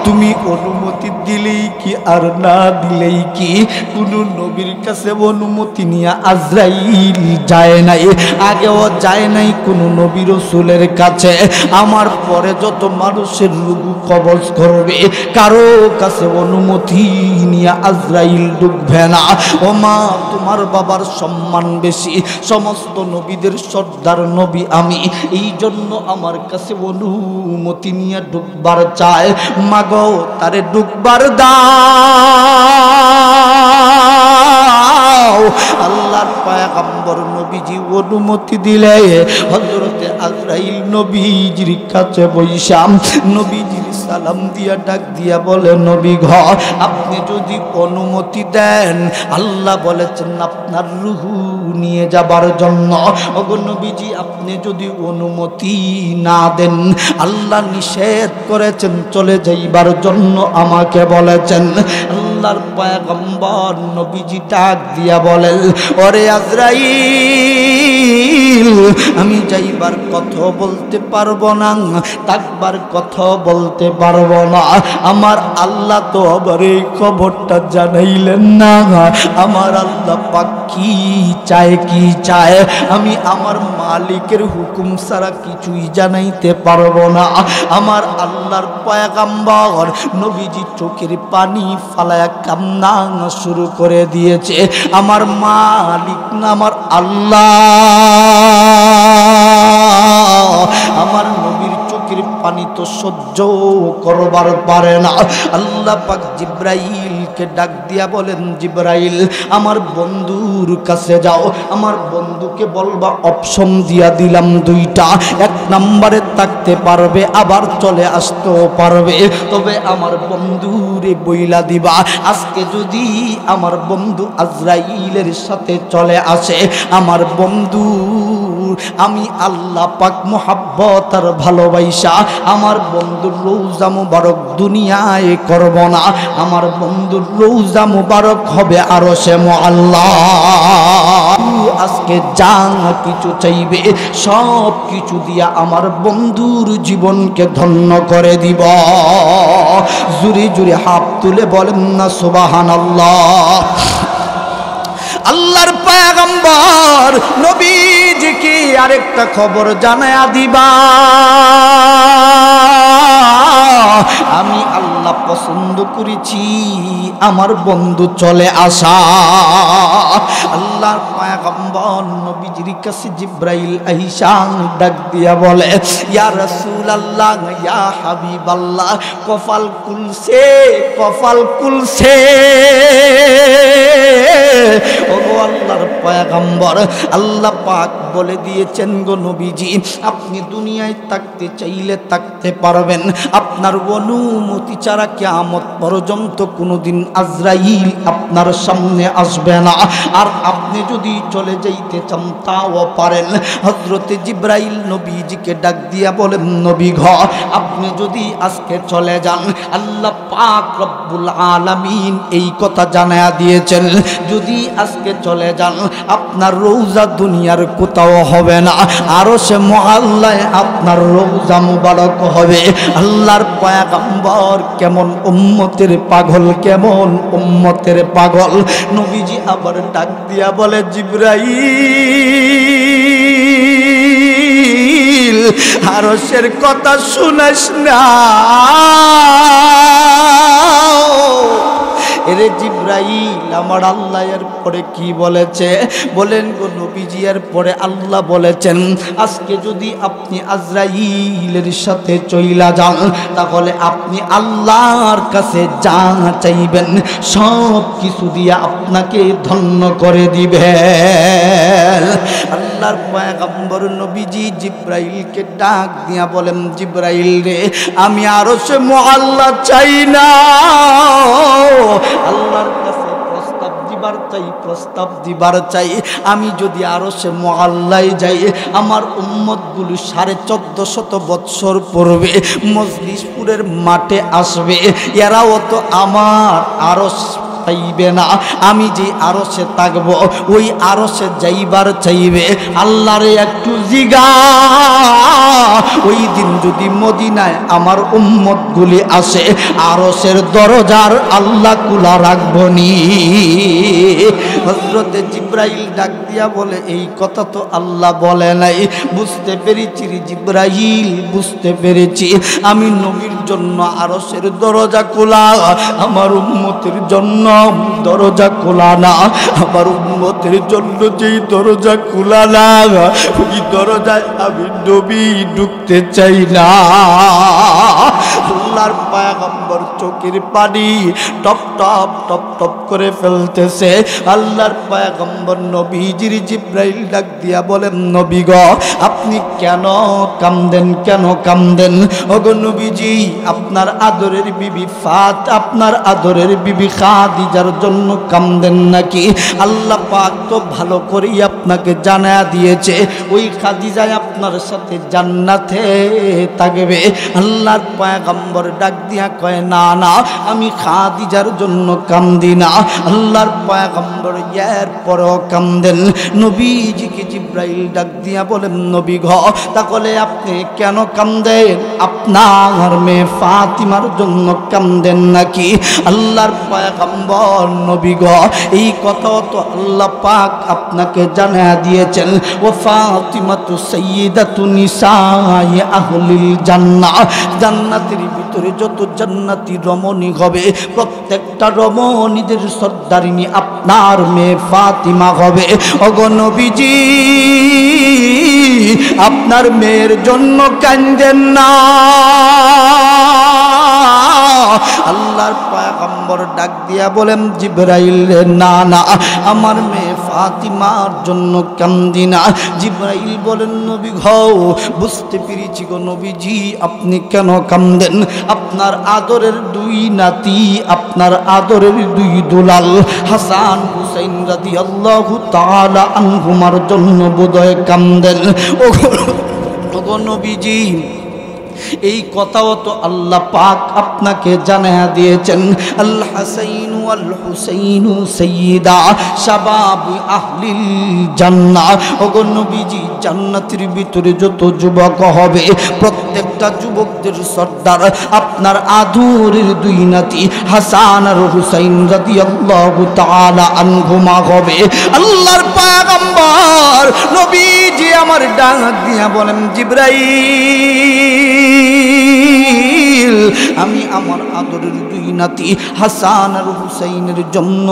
তুমি অনুমতি দিলেই কি আর না দিলেই কি? কোনো নবীর কাছে অনুমতি নিয়ে আজরাইল যায় নাই, আগেও যায় নাই কোনো নবী রাসূলের কাছে। আমার পরে যত মানুষের রূহ কবজ করবে, কারো কাছে অনুমতি নিয়ে আজরাইল ঢুকবে না। ও মা, তোমার বাবার সম্মান বেশি, সমস্ত নবীদের সর্দার নবী আমি, এই জন্য আমার কাছে অনুমতি নিয়ে ঢুকবার চায়। মা গো, তারে ঢুকবার দাও। আল্লাহর পয়গম্বর নবীজি অনুমতি দিলে হযরতে আজরাইল নবীজির কাছে বৈশাম নবীজির সালাম দিয়া ডাক দিয়া বলে, নবী ঘ আপনি যদি অনুমতি দেন, আল্লাহ বলেছেন আপনার রূহ নিয়ে যাবার জন্য। ওগো নবীজি, আপনি যদি অনুমতি না দেন, আল্লাহ নিষেধ করেছেন চলে যাইবার জন্য, আমাকে বলেছেন। আল্লাহর পয়গম্বর নবীজি ডাক দিয়া বলেন, ওরে আজরাইল, আমি যাইবার কথা বলতে পারবো না, থাকবার কথা বলতে পারবো না। আমার আল্লাহ তো আবার এই খবরটা জানাইলেন না। আমার আল্লাহ পাক কি চায়, কি চায় আমি আমার মালিকের হুকুম ছাড়া কিছুই জানাইতে পারবো না। আমার আল্লাহর পয়গম্বর নবীজি চোখের পানি ফালায়া কান্না শুরু করে দিয়েছে। আমার মালিক না, আমার আল্লাহ আমার নবীর চোখের পানি তো সহ্য করবার পারে না। আল্লাহ পাক জিবরাইলকে ডাক দিয়া বলেন, জিবরাইল আমার বন্ধুর কাছে যাও, আমার বন্ধুকে বলবা অপশন দিয়া দিলাম 2টা। 1 নম্বরে থাকতে পারবে, আবার চলে আসতেও পারবে, তবে আমার বন্ধুরে বইলা দিবা আজকে যদি আমার বন্ধু আজরাইলের সাথে চলে আসে, আমার বন্ধু আমি আল্লাহ পাক মোহাব্বত আর ভালোবাসা আমার বন্ধুর রওজা মুবারক দুনিয়ায় করব না, আমার বন্ধুর রওজা মুবারক হবে আরশে মুআল্লা। আজকে যা কিছু চাইবে সব কিছু দিয়া আমার বন্ধুর জীবনকে ধন্য করে দিব। জুরি জুরি হাত তুলে বলেন না সুবহানাল্লাহ। আল্লাহর পয়গম্বর নবীজিকে আরেকটা খবর জানায়া দিবা, আমি আল্লাহ পছন্দ করেছি আমার বন্ধু চলে আসা। আল্লাহর পয়গম্বর নবীজির কাছে জিবরাইল আইসা ডাক দিয়া বলে, ইয়া রাসূলুল্লাহ, ইয়া হাবিবাল্লাহ, কপাল খুলছে, কপাল খুলছে। ওগো আল্লাহর পয়গম্বর, আল্লাহ পাক বলে দিয়েছেন গো নবীজি, আপনি দুনিয়ায় থাকতে চাইলে থাকতে পারবেন, আপনার অনুমতি ছাড়া কিয়ামত পর্যন্ত কোনোদিন আজরাইল আপনার সামনে আসবে না। আর আপনি যদি চলে যাইতে চান তাও পারেন। হযরতে জিবরাইল নবীজিকে ডাক দিয়া বলেন, নবী গ, আপনি যদি আজকে চলে যান, আল্লাহ পাক রব্বুল আলামিন এই কথা জানায়া দিয়েছেন, যদি আজকে চলে যান আপনার রওজা দুনিয়ার কোথাও হবে না, আরশে মুআল্লায় আপনার রওজা মুবারক হবে। আল্লাহর পয়গম্বর কেমন উম্মতের পাগল, কেমন উম্মতের পাগল। নবীজি আবার ডাক দিয়া বলে, জিবরাইল, আরশের কথা শুনাস না। এরে জিবরাইল, আমার আল্লাহ এর পরে কি বলেছে বলেন গো নবীজি? এর পরে আল্লাহ বলেছেন, আজকে যদি আপনি আজরাইলের সাথে চইলা যান, তাহলে আপনি আল্লাহর কাছে যা চাইবেন সব কিছু দিয়ে আপনাকে ধন্য করে দিবেন। আল্লাহর পয়গম্বর নবীজি জিবরাইলকে ডাক দিয়া বলেন, জিবরাইল রে, আমি আরশে মুআল্লা চাই না, আল্লাহর কাছে প্রস্তাব দিবার চাই, প্রস্তাব দিবার চাই। আমি যদি আরশে মুআল্লায় যাই, আমার উম্মতগুলো 1450 বৎসর পূর্বে মজলিসপুরের মাঠে আসবে, এরাও তো আমার আরশ পাইবে না। আমি যে আরশে থাকব, ওই আরশে যাইবার চাইবে। আল্লাহরে একটু জিগা, ওই দিন যদি মদিনায় আমার উম্মতগুলি আসে, আরশের দরজার আল্লাহ খোলা রাখবনি। হযরতে জিবরাইল ডাক দিয়া বলে, এই কথা তো আল্লাহ বলে নাই। বুঝতে পেরেছি রে জিবরাইল, বুঝতে পেরেছি। আমি নবীর জন্য আরশের দরজা খোলা, আমার উম্মতের জন্য দরজা খোলা না। আমার উম্মতের জন্য যেই দরজা খোলা না, ওই দরজায় আমি নবী ঢুকতে চাই না। আল্লাহর পয়গম্বর চোখের পানি টপ টপ টপ টপ করে ফেলতেছে। আল্লাহর পয়গম্বর নবীজির জিবরাইল ডাক দিয়া বলেন, নবী গো, আপনি কেন কান্দেন, কেন কান্দেন? ওগো নবীজি, আপনার আদরের বিবি আপনার আদরের বিবি খাদিজার জন্য কান্দেন নাকি? আল্লাহ পাক তো ভালো করেই আপনাকে জানায়া দিয়েছে, ওই খাদিজা আপনার সাথে জান্নাতে থাকবে। আল্লাহর পয়গম্বর ডাক দিয়া কয়, না না, আমি খাদিজার জন্য কান্দি না। আল্লাহর পয়গম্বর এর পরেও কান্দেন। নবীজিকে জিবরাইল ডাক দিয়া বলেন, নবী গ, তাহলে আপনি কেন কান্দেন? আপনার মেয়ে ফাতিমার জন্য কান্দেন নাকি? আল্লাহর পয়গম্বর নবী গ, এই কথা তো আল্লাহ পাক আপনাকে জানায়া দিয়েছেন, ও ফাতিমাতু সাইয়্যিদাতু নিসাই আহলিল জান্নাহ। জান্নাতের ভিতরে যত জান্নাতি রমণী হবে, প্রত্যেকটা রমণীদের সর্দারিনী আপনার মেয়ে ফাতিমা হবে। ওগো নবীজি, আপনার মেয়ের জন্য কাঁদেন না। আল্লাহর পয়গম্বর ডাক দিয়া বলেন, জিবরাইল রে, না না, আমার মেয়ে ফাতিমার জন্য কান্দি না। জিবরাইল বলেন, নবী গো, বুঝতে পেরেছি গো নবীজি, আপনি কেন কান্দেন? আপনার আদরের দুই নাতি, আপনার আদরের দুই দুলাল হাসান হুসাইন রাদিয়াল্লাহু তাআলা আনহুমার জন্য বোধহয় কান্দেন। ওগো নবীজি, এই কথাও তো আল্লাহ পাক আপনাকে জানায়া দিয়েছেন, আল হাসাইন ওয়াল হুসাইন সাইয়্যিদা শাবাব আহলিল জান্নাহ। ওগো নবীজি, জান্নাতের ভিতরে যত যুবক হবে, প্রত্যেকটা যুবকদের সর্দার আপনার আদরের দুই নাতি হাসান আর হুসাইন রাদিয়াল্লাহু তাআলা আনহুমা হবে। আল্লাহর পয়গম্বর নবীজি আমার ডাক দিয়া বলেন, জিবরাইল, জিবরাইল আমি আমার আদরের দুই নাতি হাসান আর হুসাইনের জন্য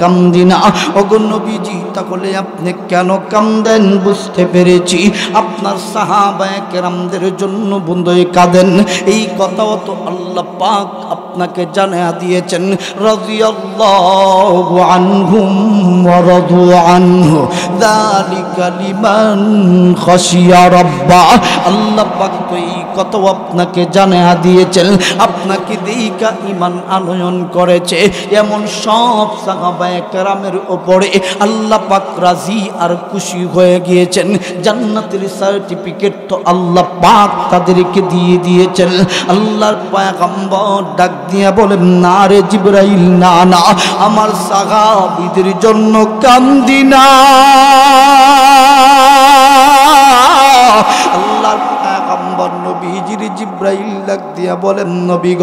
কান্দি না। ওগো নবীজি তাহলে আপনি কেন কাঁদেন বুঝতে পেরেছি, আপনার সাহাবায়ে কেরামদের জন্য বন্ধুই কাঁদেন। এই কথাও তো আল্লাহ পাক আপনাকে জানিয়ে দিয়েছেন, রাদিয়াল্লাহু আনহুম ওয়া রাদু আনহু যালিকা লিমান খাশিয়া রাব্বা। আল্লাহ পাক তো এই কথাও আপনাকে জানিয়ে দিয়েছেন, আপনাকে দেইকা ঈমান আনয়ন করেছে এমন সব সাহাবায়ে কেরামের উপরে আল্লাহ পাক রাজি আর খুশি হয়ে গিয়েছেন। জান্নাতের সার্টিফিকেট তো আল্লাহ পাক তাদেরকে দিয়ে দিয়েছেন। আল্লাহর পয়গম্বর ডাক দিয়া বলেন, না রে জিবরাইল, না না, আমার সাহাবীদের জন্য কান্দি না। আল্লাহর পয়গম্বর নবীজির জিবরাইল ডাক দিয়া বলেন, নবী গ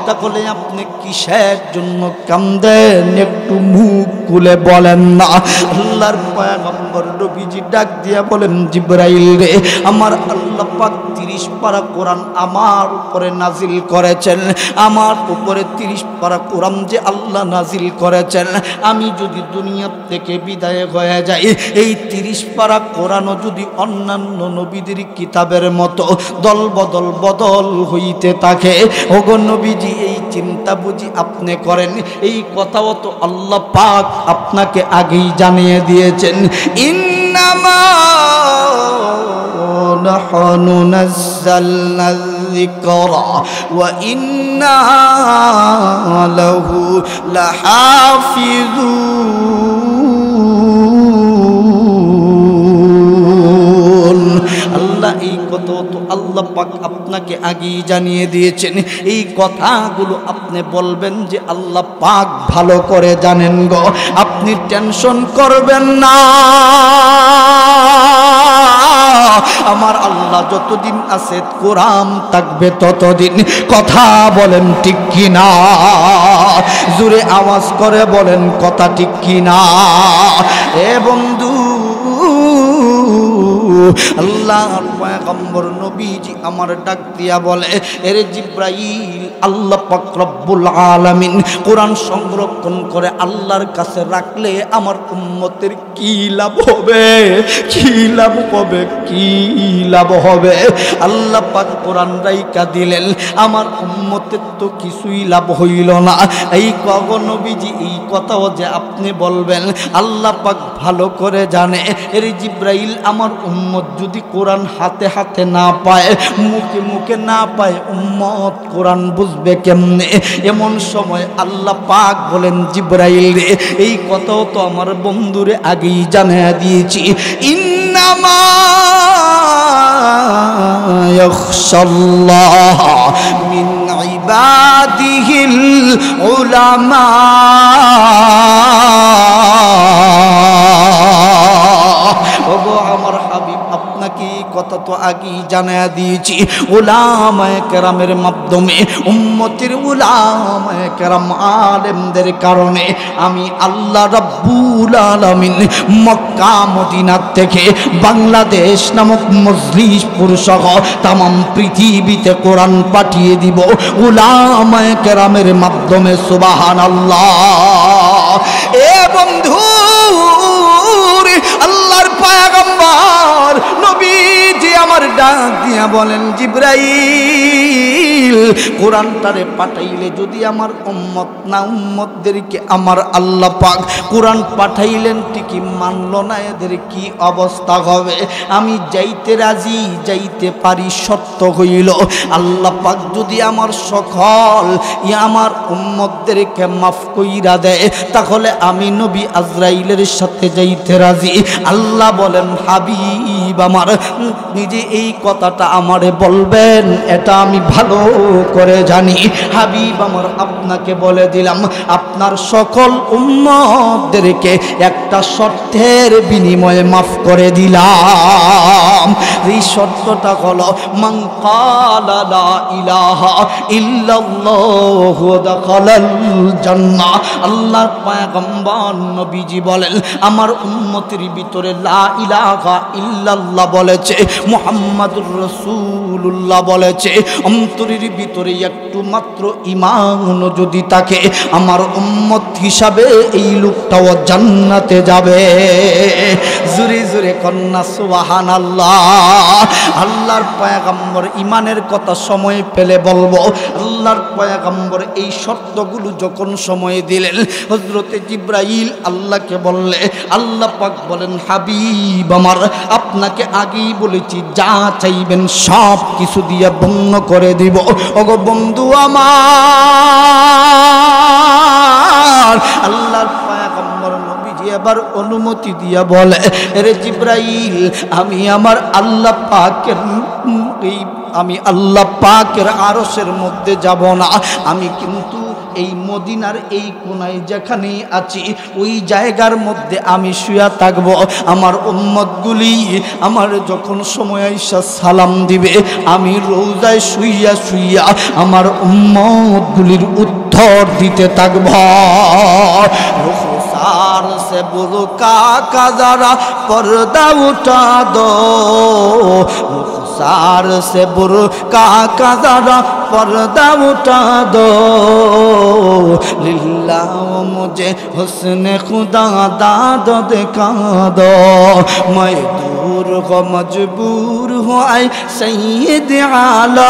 তাহলে আপনি কিসের জন্য কাঁদেন একটু মুখ খুলে বলেন না। আল্লাহর পয়গম্বর নবীজি ডাক দিয়া বলেন, জিবরাইল রে, আমার আল্লাহ পাক 30 পারা কোরআন আমার উপরে নাজিল করেছেন। আমার উপরে 30 পারা কোরআন যে আল্লাহ নাজিল করেছেন, আমি যদি দুনিয়া থেকে বিদায় হয়ে যাই, এই 30 পারা কোরআনও যদি অন্যান্য নবীদের কিতাবের মতো দল বদল হইতে থাকে, ওগো নবীজি এই চিন্তা বুঝি আপনি করেন? এই কথাও তো আল্লাহ পাক আপনাকে আগেই জানিয়ে দিয়েছেন, ইন্নামা নাহনু নাযালনা যিকরা ওয়া ইন্না লাহু লাহাফিজুন। আল্লাহ এই কথা তো আল্লাহ পাক আপনাকে আগেই জানিয়ে দিয়েছেন। এই কথাগুলো আপনি বলবেন যে আল্লাহ পাক ভালো করে জানেন গো, আপনি টেনশন করবেন না। আমার আল্লাহ যতদিন আছে কোরআন থাকবে ততদিন। কথা বলেন ঠিক কি না? জোরে আওয়াজ করে বলেন কথা ঠিক কি না? এ বন্ধু, আল্লাহর পয়গম্বর নবীজি আমার ডাক দিয়া বলে, এরে জিবরাইল, আল্লাহ পাক রব্বুল আলামিন কোরআন সংরক্ষণ করে আল্লাহর কাছে রাখলে আমার উম্মতের কি লাভ হবে? কি লাভ হবে? কি লাভ হবে? আল্লাহ পাক কোরআন রাইকা দিলেন, আমার উম্মতের তো কিছুই লাভ হইল না। এই কগ নবীজি এই কথাও যে আপনি বলবেন আল্লাহ পাক ভালো করে জানে। এরে জিবরাইল, আমার উম্মত যদি কোরআন হাতে হাতে না পায়, মুখে মুখে না পায়, উম্মত কোরআন বুঝবে কেমনে? এমন সময় আল্লাহ পাক বলেন, জিবরাইল রে, এই কথাও তো আমার বন্ধুরে আগেই জানিয়ে দিয়েছি, ইন্নামা ইয়াখশাল্লাহ মিন ইবাদিহিল উলামা। ওগো আমার হাবিব, আপনাকে কথা তো আগেই জানিয়ে দিয়েছি। উলামায়ে কেরামের মাধ্যমে, উম্মতের উলামায়ে কেরাম আলেমদের কারণে আমি আল্লাহ রাব্বুল আলামিন মক্কা মদিনা থেকে বাংলাদেশ নামক মজলিসপুর সহ তামাম পৃথিবীতে কোরআন পাঠিয়ে দিব উলামায়ে কেরামের মাধ্যমে। সুবহানাল্লাহ। এ বন্ধু, আল্লাহর পয়গম্বর নবীজি আমার ডাক দিয়া বলেন, জিবরাইল, কোরআনটারে পাঠাইলে যদি আমার উম্মত না, উম্মতদেরকে আমার আল্লাহ পাক কোরআন পাঠাইলেন ঠিকই মানল না, এদের কি অবস্থা হবে? আমি যাইতে রাজি, যাইতে পারি, সত্য হইল আল্লাহ পাক যদি আমার সকল আমার উম্মতদেরকে মাফ কইরা দেয়, তাহলে আমি নবী আজরাইলের সাথে যাইতে রাজি। আল্লাহ বলেন, হাবিব আমার, নিজে এই কথাটা আমারে বলবেন, এটা আমি ভালো করে জানি। হাবিব আমার, আপনাকে বলে দিলাম, আপনার সকল উম্মতদেরকে একটা শর্তের বিনিময়ে মাফ করে দিলাম। এই শর্তটা হলো, মান ক্বালা লা ইলাহা ইল্লাল্লাহু দাখালাল জান্নাহ। আল্লাহর পয়গম্বর নবীজি বলেন, আমার উম্মতের ভিতরে লা ইলাহা ইল্লাল্লাহ বলেছে, মুহাম্মাদুর রাসূলুল্লাহ বলেছে, অন্তরের এর ভিতরে একটু মাত্র ঈমান যদি থাকে, আমার উম্মত হিসাবে এই লোকটাও জান্নাতে যাবে। জোরে জোরে কন্যা সুবহানাল্লাহ। আল্লাহর পয়গম্বর ঈমানের কথা সময় পেলে বলবো। আল্লাহর পয়গম্বর এই শর্তগুলো যখন সময় দিলেন, হযরতে জিবরাইল আল্লাহকে বললে, আল্লাহ পাক বলেন, হাবিব আমার, আপনাকে আগেই বলেছি যা চাইবেন সব কিছু দিয়ে পূর্ণ করে দিব। ওগো বন্ধু আমার, আল্লাহর পয়গম্বর নবীজি এবার অনুমতি দিয়া বলে, রে জিবরাইল, আমি আমার আল্লাহ পাকের আমি আল্লাহ পাকের আরশের মধ্যে যাব না, আমি কিন্তু এই মদিনার এই কোনায় যেখানে আছি ওই জায়গার মধ্যে আমি শুয়া থাকবো। আমার উম্মতগুলি আমার যখন সময় আইসা সালাম দিবে, আমি রোজায় শুইয়া শুইয়া আমার উম্মতগুলির উত্তর দিতে থাকব। रुखसार से बुर्का का जरा पर्दा उठा दो, रुखसार से बुर्का का जरा पर्दा उठा दो, लिल्लाह मुझे हुस्न खुदा दाद दिखा दो, मैं दूर को मजबूर हूँ ऐ सैयद आलम,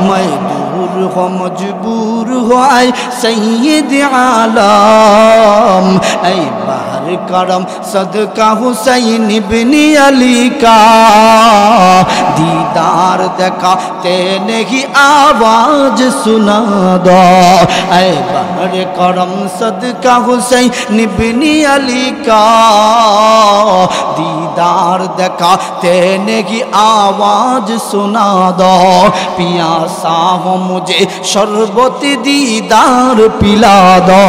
मैं दूर को मजबूर हो ऐ सैयद आलम, ऐ बहर करम सदका हुसैन इब्ने अली का, दीदार दिखाते नहीं आवाज सुना दो, ऐ बहर करम सदका हुसैन इब्ने अली का, दीदार दिखाते नहीं आवाज सुना दो, पियासा हो मुझे शरबत दीदार पिला दो।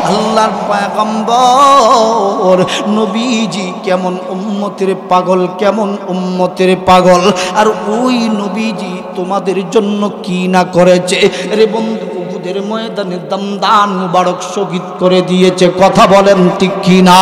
আল্লাহর পয়গম্বর নবীজি কেমন উম্মতের পাগল, কেমন উম্মতের পাগল, আর ওই নবীজি তোমাদের জন্য কি না করেছে রে বন্ধু। উহুদের ময়দানে দমদান মুবারক শহীদ করে দিয়েছে, কথা বলেন ঠিক কি না।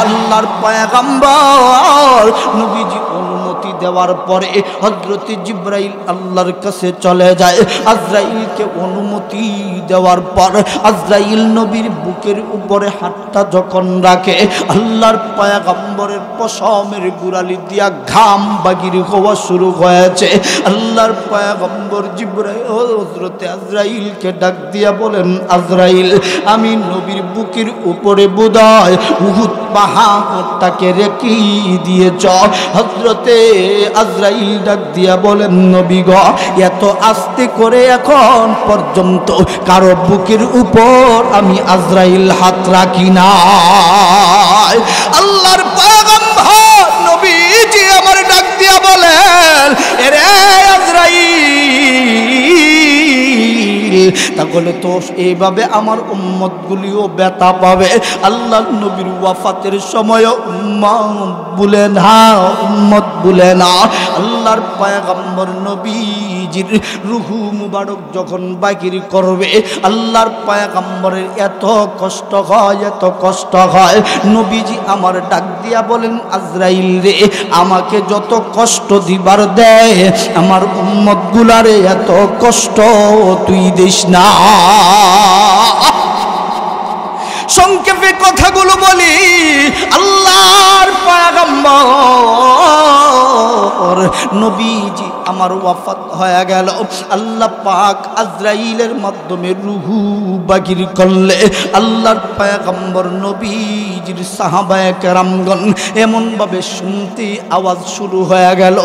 আল্লাহর পয়গম্বর নবীজি অনুমতি দেওয়ার পরে হযরত জিবরাইল আল্লাহর কাছে চলে যায়। আজরাইলকে অনুমতি দেওয়ার পর আজরাইল নবীর বুকের উপরে হাতটা যখন রাখে, আল্লাহর পয়গম্বরের পশমের গুড়ালি দিয়া ঘাম বাগির হওয়া শুরু হয়েছে। আল্লাহর পয়গম্বর জিবরাইল হযরত আজরাইলকে ডাক দিয়া বলেন, আজরাইল, আমি নবীর বুকের উপরে বোধহয় উহুদ পাহাড়টাকে রেখে দিয়েছ। হযরতে আজরাইল ডাক দিয়া বলেন, নবী গো, এত আস্তে করে এখন পর্যন্ত কারো বুকের উপর আমি আজরাইল হাত রাখি না। আল্লাহর পয়গম্বর নবীজি আমার ডাক দিয়া বলেন, এরে আজরাইল, তাহলে তো এইভাবে আমার উম্মতগুলিও ব্যথা পাবে। আল্লাহ নবীর ওয়াফাতের সময় উম্মত বলে না, উম্মত বলে না। আল্লাহর পয়গম্বর নবীজির রূহু মুবারক যখন বাকির করবে, আল্লাহর পয়গম্বরের এত কষ্ট হয়, এত কষ্ট হয়। নবীজি আমার ডাক দিয়া বলেন, আজরাইল রে, আমাকে যত কষ্ট দিবার দেয় আমার উম্মত গুলারে এত কষ্ট তুই দিস না। সংক্ষেপে কথাগুলো বলি, আল্লাহর পয়গম্বর নবীজি আমার ওয়াফাত হয়ে গেল। আল্লাহ পাক আজরাইলের মাধ্যমে রূহু বাগির করলে আল্লাহর পয়গম্বর নবীজির সাহাবায়ে কেরামগণ এমন ভাবে শুনতে আওয়াজ শুরু হয়ে গেল,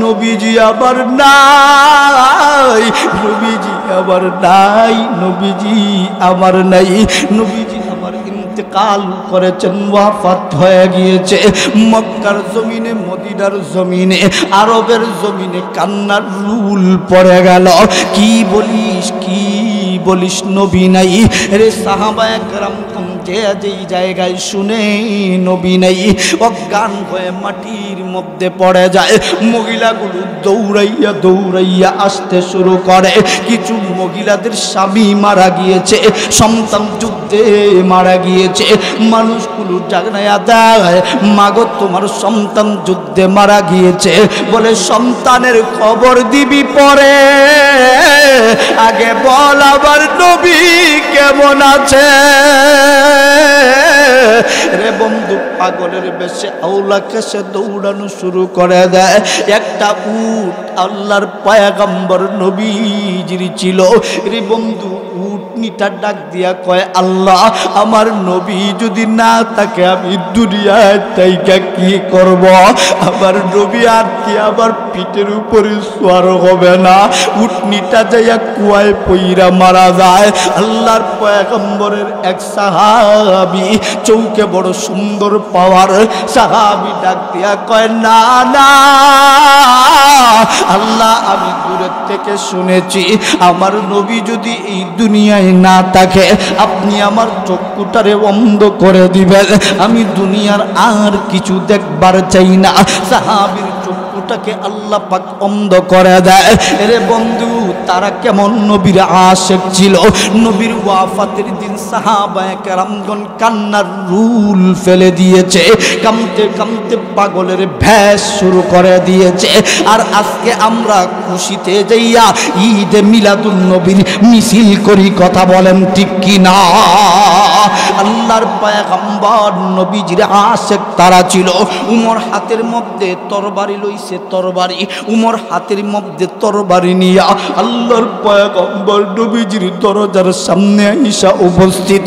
নবীজি আবার নাই, নবীজি আবার নাই, নবীজি আবার নাই, নবীজি আবার ইন্তেকাল করেছেন, ওয়াফাত হয়ে গিয়েছে। মক্কার জমিনে, মদিনার জমিনে, আরবের জমিনে কান্নার রুল পড়ে গেল। কি বলিস, কি বলিস, নবী নাই রে। সাহাবায়ে কেরাম যেই জায়গায় শুনে নবী নেই অজ্ঞান হয়ে মাটির মধ্যে পড়ে যায়। মহিলাগুলো দৌড়াইয়া দৌড়াইয়া আসতে শুরু করে। কিছু মহিলাদের স্বামী মারা গিয়েছে, সন্তান যুদ্ধে মারা গিয়েছে। মানুষগুলো জানাইয়া দেয়, মাগো তোমার সন্তান যুদ্ধে মারা গিয়েছে। বলে সন্তানের খবর দিবি পরে, আগে বল আমার নবী কেমন আছে। রে বন্ধু, পাগলের বেশে আওলা কেসে দৌড়ানো শুরু করে দেয়। একটা উট আল্লাহর পয়গম্বর নবীজির ছিল। রে বন্ধু, উটনিটা ডাক দিয়া কয়, আল্লাহ আমার নবী যদি না থাকে আমি দুনিয়ায় তাইকা কি করব? আমার নবী আর কি আমার পিঠের উপরে সোয়ার হবে না? উটনিটা যাইয়া কুয়ায় পইরা মারা যায়। আল্লাহর পয়গম্বরের এক সাহাবী, চৌকে বড় সুন্দর পাওয়ার সাহাবী, ডাক দিয়া কয়, না না আল্লাহ, আমি দূরের থেকে শুনেছি আমার নবী যদি এই দুনিয়ায় না থাকে আপনি আমার চক্ষুটারে অন্ধ করে দিবেন, আমি দুনিয়ার আর কিছু দেখবার চাই না। সাহাবীর চক্ষুটাকে আল্লাহ পাক অন্ধ করে দেয়। রে বন্ধু, তারা কেমন নবীর আশিক ছিল। নবীর ওয়াফাতের দিন সাহাবায়ে কেরামগণ কান্নার রুল ফেলে দিয়েছে, কাঁদতে কাঁদতে পাগলের ভ্যাস শুরু করে দিয়েছে। আর আজকে আমরা খুশিতে যাইয়া ঈদে মিলাদুন নবীর মিছিল করি, কথা বলেন ঠিক কি না? আল্লাহর পয়গম্বর নবীজির আশিক তারা ছিল। উমর হাতের মধ্যে তরবারি লইছে, তরবারি উমর হাতের মধ্যে তরবারি নিয়া আল্লাহর পয়গম্বর নবীজির দরজার সামনে আইসা উপস্থিত।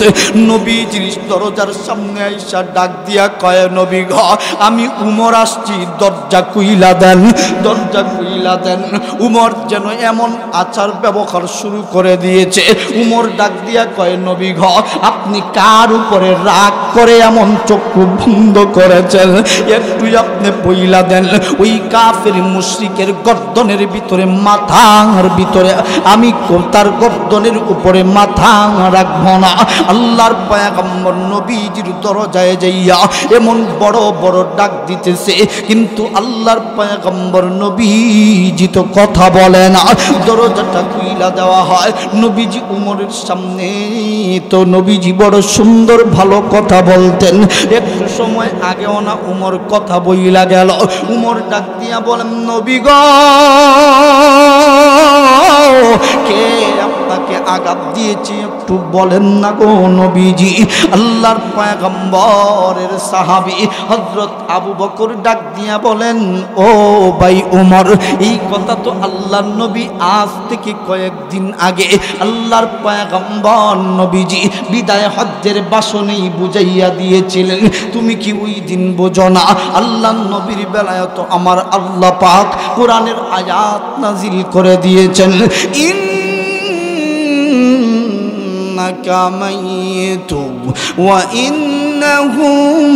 নবীজির দরজার সামনে আইসা ডাক দিয়া কয়, নবী গ, আমি উমর আসছি, দরজা খুইলা দেন, দরজা খুইলা দেন। উমর যেন এমন আচার ব্যবহার শুরু করে দিয়েছে। উমর ডাক দিয়া কয়, নবী গ, আপনি কার উপরে রাগ করে এমন চক্ষু বন্ধ করেছেন? একটু আপনি পইলা দেন। ওই কাফের মুশরিকের গর্দনের ভিতরে, মাথার ভিতরে আমি তার গর্দনের উপরে মাথা রাখবো না। আল্লাহর পয়গম্বর নবীজির দরজায় যাইয়া এমন বড় বড় ডাক দিতেছে, কিন্তু আল্লাহর পয়গম্বর নবীজি তো কথা বলে না। দরজাটা খুইলা দেওয়া হয়। নবীজি উমরের সামনে, তো নবীজি বড় সুন্দর ভালো কথা বলতেন। একটু সময় আগেও না উমর কথা বইলা গেল। উমর ডাক দিয়া বলেন, নবী গো, কে আপনাকে আঘাত দিয়েছে একটু বলেন না গো নবীজি। আল্লাহর পয়গম্বরের সাহাবী হযরত আবু বকর ডাক দিয়া বলেন, ও ভাই উমর, এই কথা তো আল্লাহর নবী আজ থেকে কয়েকদিন আগে আল্লাহর পয়গম্বর নবীজি বিদায় হজ্জের ভাষণেই বুঝাইয়া দিয়েছিলেন। তুমি কি ওই দিন বোঝো না? আল্লাহর নবীর বেলায় তো আমার আল্লাহ পাক কোরআনের আয়াত নাজিল করে দিয়েছেন, ইন্নাকা মাইয়িতুন ওয়া ইন্নাহুম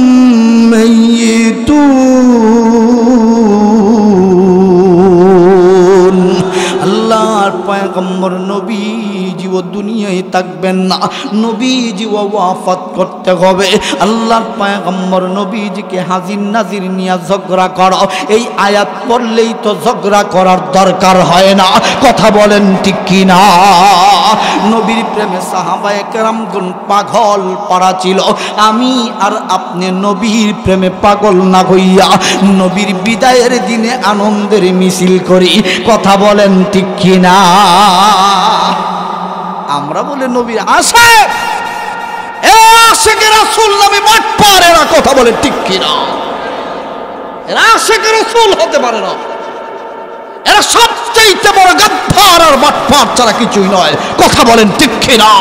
মাইয়িতুন। আল্লাহর পয়গম্বর নবীজি ও দুনিয়ায় থাকবেন না, নবীজি ও ওয়াফাত করতে হবে। আল্লাহর পয়গম্বর নবীজিকে হাজির নাজির নিয়ে ঝগড়া করো, এই আয়াত পড়লেই তো ঝগড়া করার দরকার হয় না, কথা বলেন ঠিক কি না? নবীর প্রেমে সাহাবায়ে কেরামগণ পাগল পাড়া ছিল। আমি আর আপনি নবীর প্রেমে পাগল না হইয়া নবীর বিদায়ের দিনে আনন্দের মিছিল করি, কথা বলেন ঠিক কি না? আমরা বলে নবীর আশিক, এ আশিকে রাসূল নামে বাটপার, এরা কথা বলে ঠিক কি না? এরা আশিকে রাসূল হতে পারে না। এরা সবচেয়ে বড় গাদ্দার আর বাটপার ছাড়া কিছুই নয়, কথা বলেন ঠিক কি না?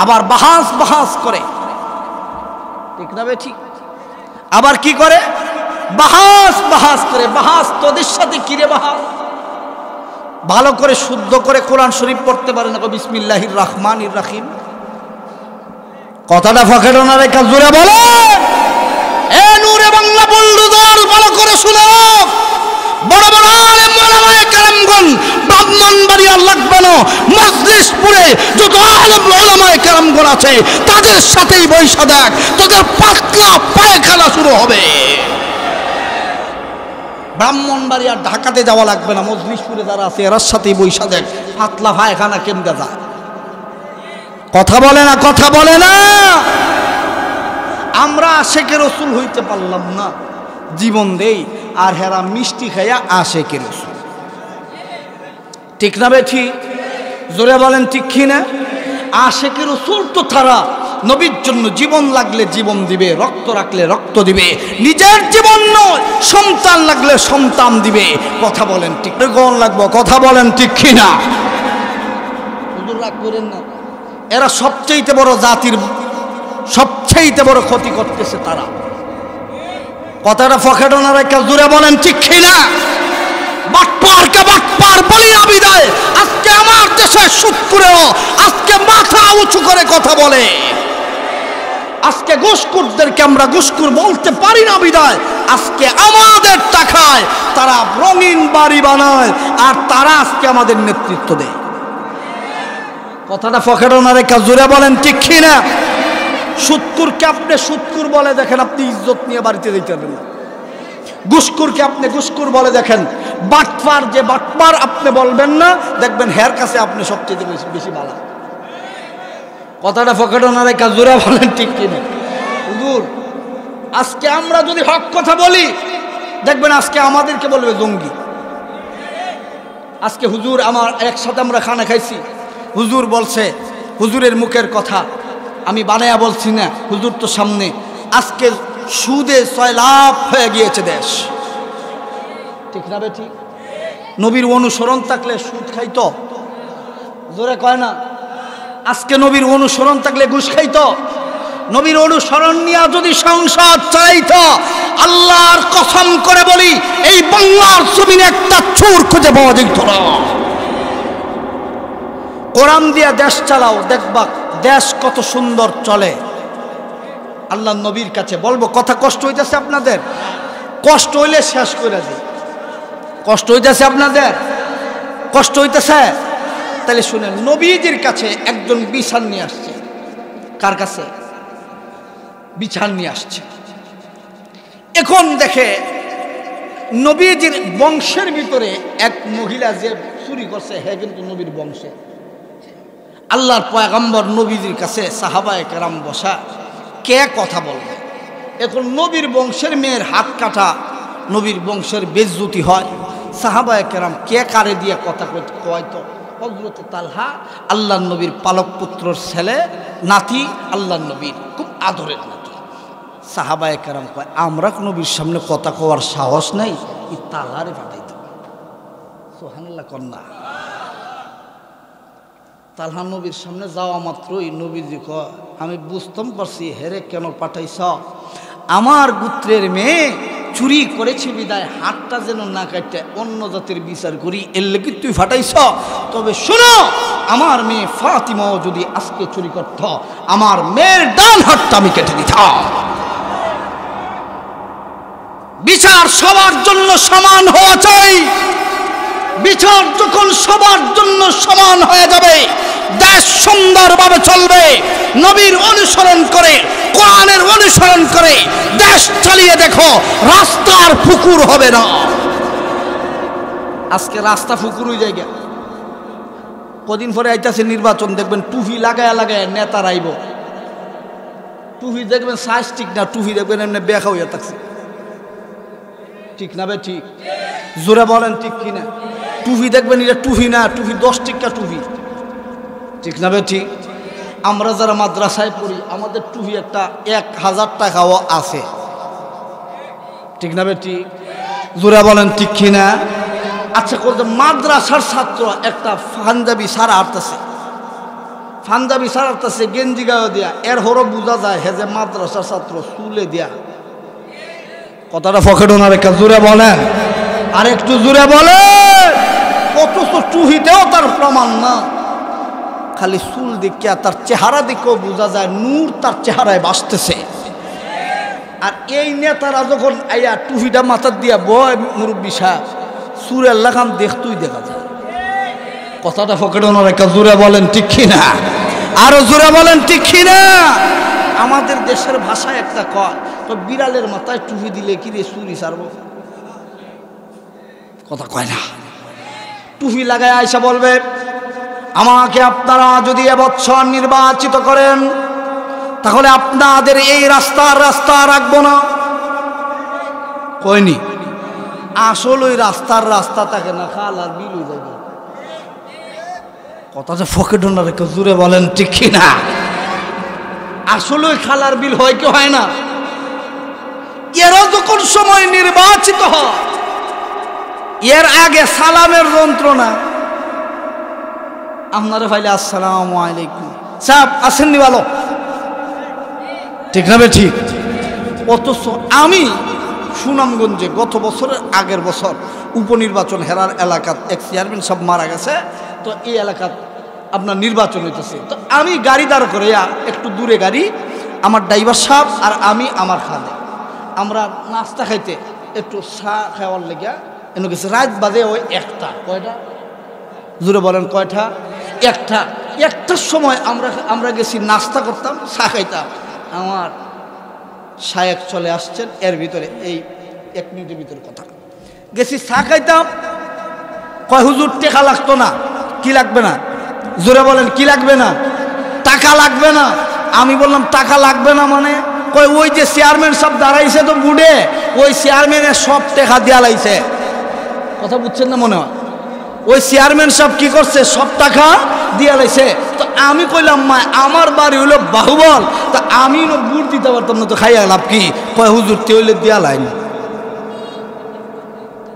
আবার বাহাস বাহাস করে, ঠিক না বে ঠিক? আবার কি করে? বাহাস বাহাস করে। বাহাস তোদের সাথে কিরে বাহাস? ভালো করে শুদ্ধ করে কোরআন শরীফ পড়তে পারে না, বিসমিল্লাহির রহমানির রহিম। কথাটা ফকের না রেখা জোরে বলে, এ নূরে বাংলা বন্ধু দল ভালো করে শুনো। বড় বড় আলেম ওলামায়ে কেরামগণ ব্রাহ্মণবাড়িয়া লাগবে না, মজলিশপুরে যত আলেম ওলামায়ে কেরামগণ আছে, তাদের সাথেই বৈশা দেখ, তোদের পাতলা পায়খানা শুরু হবে। ব্রাহ্মণবাড়িয়া ঢাকাতে যাওয়া লাগবে না, মজলিশপুরে যারা আছে এর সাথেই বৈশা দেখ পাতলা পায়খানা কেমনে যায়। কথা বলে না, কথা বলে না। আমরা আশেকের রসুল হইতে পারলাম না, জীবন দেই, আর হেরা মিষ্টি খাইয়া আশেকের রসুল। ঠিক না বেঠি? জোরে বলেন ঠিক কি না? আশেকের রসুল তো তারা নবীর জন্য জীবন লাগলে জীবন দিবে, রক্ত রাখলে রক্ত দিবে, নিজের জীবন নয় সন্তান লাগলে সন্তান দিবে। কথা বলেন ঠিক কোন লাগবো? কথা বলেন ঠিক কি না? হুজুর রাগ করেন না, এরা সবচেয়ে বড় জাতির সবচেয়ে বড় ক্ষতি করতেছে তারা। কথাটা ফকেটও না রেখে জুড়ে বলেন ঠিক কি না? বাটপারকে বাটপার বলি না বিদায়, আজকে আমার দেশে সুদ করেও আজকে মাথা উঁচু করে কথা বলে। আজকে ঘুষখোরদেরকে আমরা ঘুষখোর বলতে পারি না বিদায় আজকে আমাদের টাকায় তারা রঙিন বাড়ি বানায়, আর তারা আজকে আমাদের নেতৃত্ব দেয়। কথাটা ফকেটও না রেখে জুড়ে বলেন ঠিক কি না? সুদকুরকে আপনি সুদকুর বলে দেখেন, আপনি ইজ্জত নিয়ে বাড়িতে যেতে পারবেন না। ঘুষখোরকে আপনি ঘুষখোর বলে দেখেন, বাটপার যে বাটপার আপনি বলবেন না, দেখবেন হের কাছে আপনি সবচেয়ে বেশি ভালো। কথাটা ফকেটও না রেখে জোরে বলেন ঠিক কিনা? হুজুর আজকে আমরা যদি হক কথা বলি, দেখবেন আজকে আমাদেরকে বলবে জঙ্গি। আজকে হুজুর আমার একসাথে আমরা খানা খাইছি, হুজুর বলছে, হুজুরের মুখের কথা আমি বানায়া বলছি না, হুজুর তো সামনে। আজকে সুদে 6 লাখ হয়ে গিয়েছে দেশ। ঠিক না বেঠিক? নবীর অনুসরণ থাকলে সুদ খাইতো? জোরে কয় না? আজকে নবীর অনুসরণ থাকলে ঘুষ খাইতো? নবীর অনুসরণ নিয়ে যদি সংসার চালাইতো, আল্লাহর কসম করে বলি এই বাংলার জমিনে একটা চোর খুঁজে পাওয়া যেত না। কোরআন দিয়া দেশ চালাও, দেখবা দেশ কত সুন্দর চলে। আল্লাহ নবীর কাছে বলবো, কথা কষ্ট হইতেছে আপনাদের? কষ্ট হইলে শেষ করে দিই। কষ্ট হইতেছে আপনাদের? কষ্ট হইতেছে? তাহলে শুনেন, নবীজির কাছে একজন বিছান নিয়ে আসছে। কার কাছে? বিছান নিয়ে আসছে। এখন দেখে নবীজির বংশের ভিতরে এক মহিলা যে চুরি করছে, হ্যাঁ কিন্তু নবীর বংশে। আল্লাহর পয়গম্বর নবীজির কাছে সাহাবায়ে কেরাম বসা, কে কথা বলবে? এখন নবীর বংশের মেয়ের হাত কাটা, নবীর বংশের বেজ্জতি হয়। সাহাবায়ে কেরাম কে কারে দিয়ে কথা কয়তো? হযরত তালহা আল্লাহর নবীর পালক পুত্রর ছেলে, নাতি, আল্লাহর নবীর খুব আদরের নাতি। সাহাবায়ে কেরাম কয়, আমরা নবীর সামনে কথা কওয়ার সাহস নাই, এই তালহারে পাঠাইত। সুবহানাল্লাহ কন্যা। তালহা নবীর সামনে যাওয়া মাত্রই নবীজি কয়, আমি বুঝতাম পারছি হেরে কেন পাঠাইছ, আমার গোত্রের মেয়ে চুরি করেছে বিদায় হাতটা যেন না কাটে অন্য জাতির বিচার করি, এর লেগে তুই ফাটাইছ। তবে শোনো, আমার মেয়ে ফাতিমাও যদি আজকে চুরি করত, আমার মেয়ের ডান হাতটা আমি কেটে দিতাম। বিচার সবার জন্য সমান হওয়া চাই। বিচার যখন সবার জন্য সমান হয়ে যাবে, দেশ সুন্দরভাবে চলবে। নবীর অনুসরণ করে, কোরআনের অনুসরণ করে দেশ চালিয়ে দেখো, রাস্তার পুকুর হবে না। আজকে রাস্তা পুকুর হয়ে যায়। কদিন পরে আইতাছে নির্বাচন, দেখবেন টুপি লাগায় লাগায় নেতার আইব। টুপি দেখবেন সাইজ ঠিক না, টুপি দেখবেন এমনি বেখা হইয়া থাকছে। ঠিক না বে ঠিক? জোরে বলেন ঠিক কিনা? টুপি দেখবেন এটা টুপি না, টুপি 10 টাকা টুপি। ঠিক না বে ঠিক? আমরা যারা মাদ্রাসায় পড়ি, আমাদের টুপি একটা 1000 টাকাও আছে। ঠিক না বে ঠিক? জোরে বলেন ঠিক কিনা? আচ্ছা, মাদ্রাসার ছাত্র একটা পাঞ্জাবি সারা হাঁটতেছে, পাঞ্জাবি সারা হাঁটতেছে গেঞ্জি গায়ে দিয়া, এর হরো বোঝা যায় হে যে মাদ্রাসার ছাত্র, চুলে দিয়া। কথাটা ফকেটও না রেখা জোরে বলেন, আর একটু জোরে বলে। অথচ টুহিতেও তার প্রমাণ না, খালি চুল দিকে তার চেহারা দিকেও বোঝা যায় নূর তার চেহারায় বাসতেছে। আর এই নেতারা যখন আইয়া টুহিটা মাথার দিয়া বয়, মুরব্বী সাহেব সুরের লাগান দেখতেই দেখা যায়। কথাটা ফকেটও না রেখা জোরে বলেন ঠিক কিনা? আরো জোরে বলেন ঠিক কিনা? আমাদের দেশের ভাষায় একটা কয়, তো বিড়ালের মাথায় টুপি দিলে কি রে চুরি ছাড়বো? কথা কয় না। টুপি লাগায় আয়সা বলবে, আমাকে আপনারা যদি এবছর নির্বাচিত করেন তাহলে আপনাদের এই রাস্তা রাখবো না। কয়নি? আসল ওই রাস্তা থাকে না, খাল আর বিল হয়ে যাবে। কথা যে ফকে ঢোনা রেখে জুড়ে বলেন ঠিক কিনা? আসলে ওই খালার বিল হয় কি হয় না? এরা যখন সময় নির্বাচিত হয়, এর আগে সালামের যন্ত্রণা, আপনারা ভাইলে আসসালামু আলাইকুম সাহেব আসেননি ভালো, ঠিক না ঠিক? অথচ আমি সুনামগঞ্জে গত বছরের আগের বছর উপনির্বাচন হেরার এলাকাত এক চেয়ারম্যান সব মারা গেছে, তো এই এলাকাত আপনার নির্বাচন হইতেছে। তো আমি গাড়ি দাঁড় করে, একটু দূরে গাড়ি, আমার ড্রাইভার সাহেব আর আমি আমার খালে, আমরা নাস্তা খাইতে একটু চা খাওয়ার লেগে এনে গেছে। রাত বাজে ওই একটা, কয়টা জুড়ে বলেন কয়টা? একটার সময় আমরা গেছি নাস্তা করতাম, চা খাইতাম। আমার শায়েক চলে আসছেন, এর ভিতরে এই 1 মিনিটের ভিতরে কথা, গেছি চা খাইতাম। কয় হুজুর টাকা লাগতো না? কি লাগবে না? জোরে বলেন কি লাগবে না? টাকা লাগবে না। আমি বললাম টাকা লাগবে না মানে? কয় ওই যে চেয়ারম্যান সব দাঁড়াইছে তো বুড়ে, ওই চেয়ারম্যানের সব টাকা দিয়া লাইছে। কথা বুঝছেন না মনে হয়? ওই চেয়ারম্যান সব কি করছে? সব টাকা দিয়া লাইছে। তো আমি কইলাম মা আমার বাড়ি হইলো বাহুবল, তা আমি বুট দিতে পারতাম না, তো খাইয়া লাভ কি? কয় হুজুর তে হইলে দিয়া লাইন।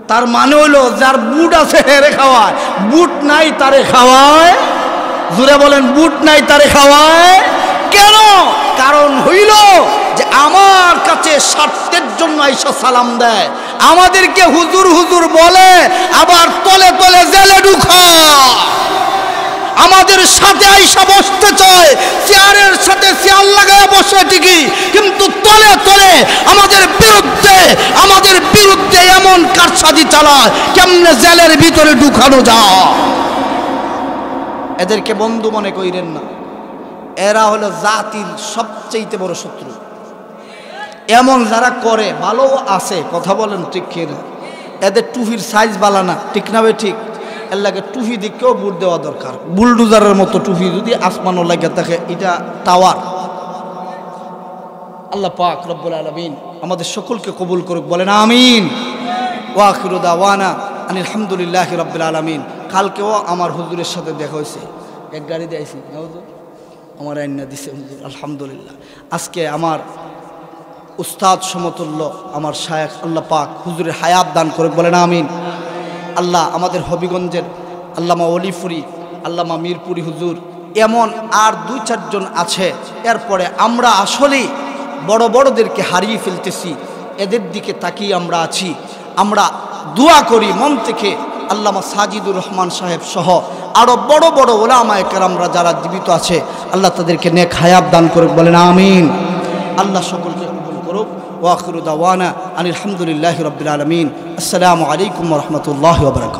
তার মানে হইলো যার বুট আছে হেরে খাওয়ায়, বুট নাই তারে খাওয়ায়। জুড়ে বলেন বুট নাই তারে খাওয়ায় কেন? কারণ হইল যে আমার কাছে স্বার্থের জন্য আইসা সালাম দেয়, আমাদেরকে হুজুর হুজুর বলে, আবার তলে তলে জেলে ঢুকায়। আমাদের সাথে আইসা বসতে চায়, চেয়ারের সাথে চেয়ার লাগায় বসে ঠিকই, কিন্তু তলে তলে আমাদের বিরুদ্ধে এমন কারসাজি চালায়, কেমনে জেলের ভিতরে ঢুকানো যায়। এদেরকে বন্ধু মনে কইরেন না, এরা হলো জাতির সবচেয়ে বড় শত্রু। এমন যারা করে ভালো আছে, কথা বলেন ঠিক কিনা? এদের টুপির সাইজ বালা না, ঠিক না ভাই ঠিক? এর লাগে টুপি দিকেও বুট দেওয়া দরকার। বুলডোজারের মতো টুপি যদি আসমানও লাগে থাকে, এটা টাওয়ার। আল্লাহ পাক রব্বুল আলামিন আমাদের সকলকে কবুল করুক, বলেন আমিন। ওয়া আখিরু দাওয়ানা আনিল হামদুলিল্লাহি রাব্বিল আলামিন। কালকেও আমার হুজুরের সাথে দেখা হয়েছে, এক গাড়ি দিয়েছি না হুজুর, আমার আইনা দিছে হুজুর, আলহামদুলিল্লাহ। আজকে আমার উস্তাদ সমতুল্য আমার শায়েখ, আল্লাহ পাক হুজুরের হায়াত দান করে, বলেন আমিন। আল্লাহ আমাদের হবিগঞ্জের আল্লামা অলিপুরি, আল্লামা মিরপুরি হুজুর, এমন আর 2-4 জন আছে। এরপরে আমরা আসলেই বড় বড়দেরকে হারিয়ে ফেলতেছি, এদের দিকে তাকিয়ে আমরা আছি। আমরা দোয়া করি মন থেকে, আল্লামা সাজিদুর রহমান সাহেব সহ আরও বড় বড় ওলামায়ে কেরামরা যারা জীবিত আছে, আল্লাহ তাদেরকে নেক হায়াত দান করুক, বলেন আমিন। আল্লাহ সকলকে কবুল করুক। ওয়া আখিরু দাওয়ানা আনিল হামদুলিল্লাহি রাব্বিল আলামিন। আসসালামু আলাইকুম ওয়া রাহমাতুল্লাহি ওয়া বারাকাতুহু।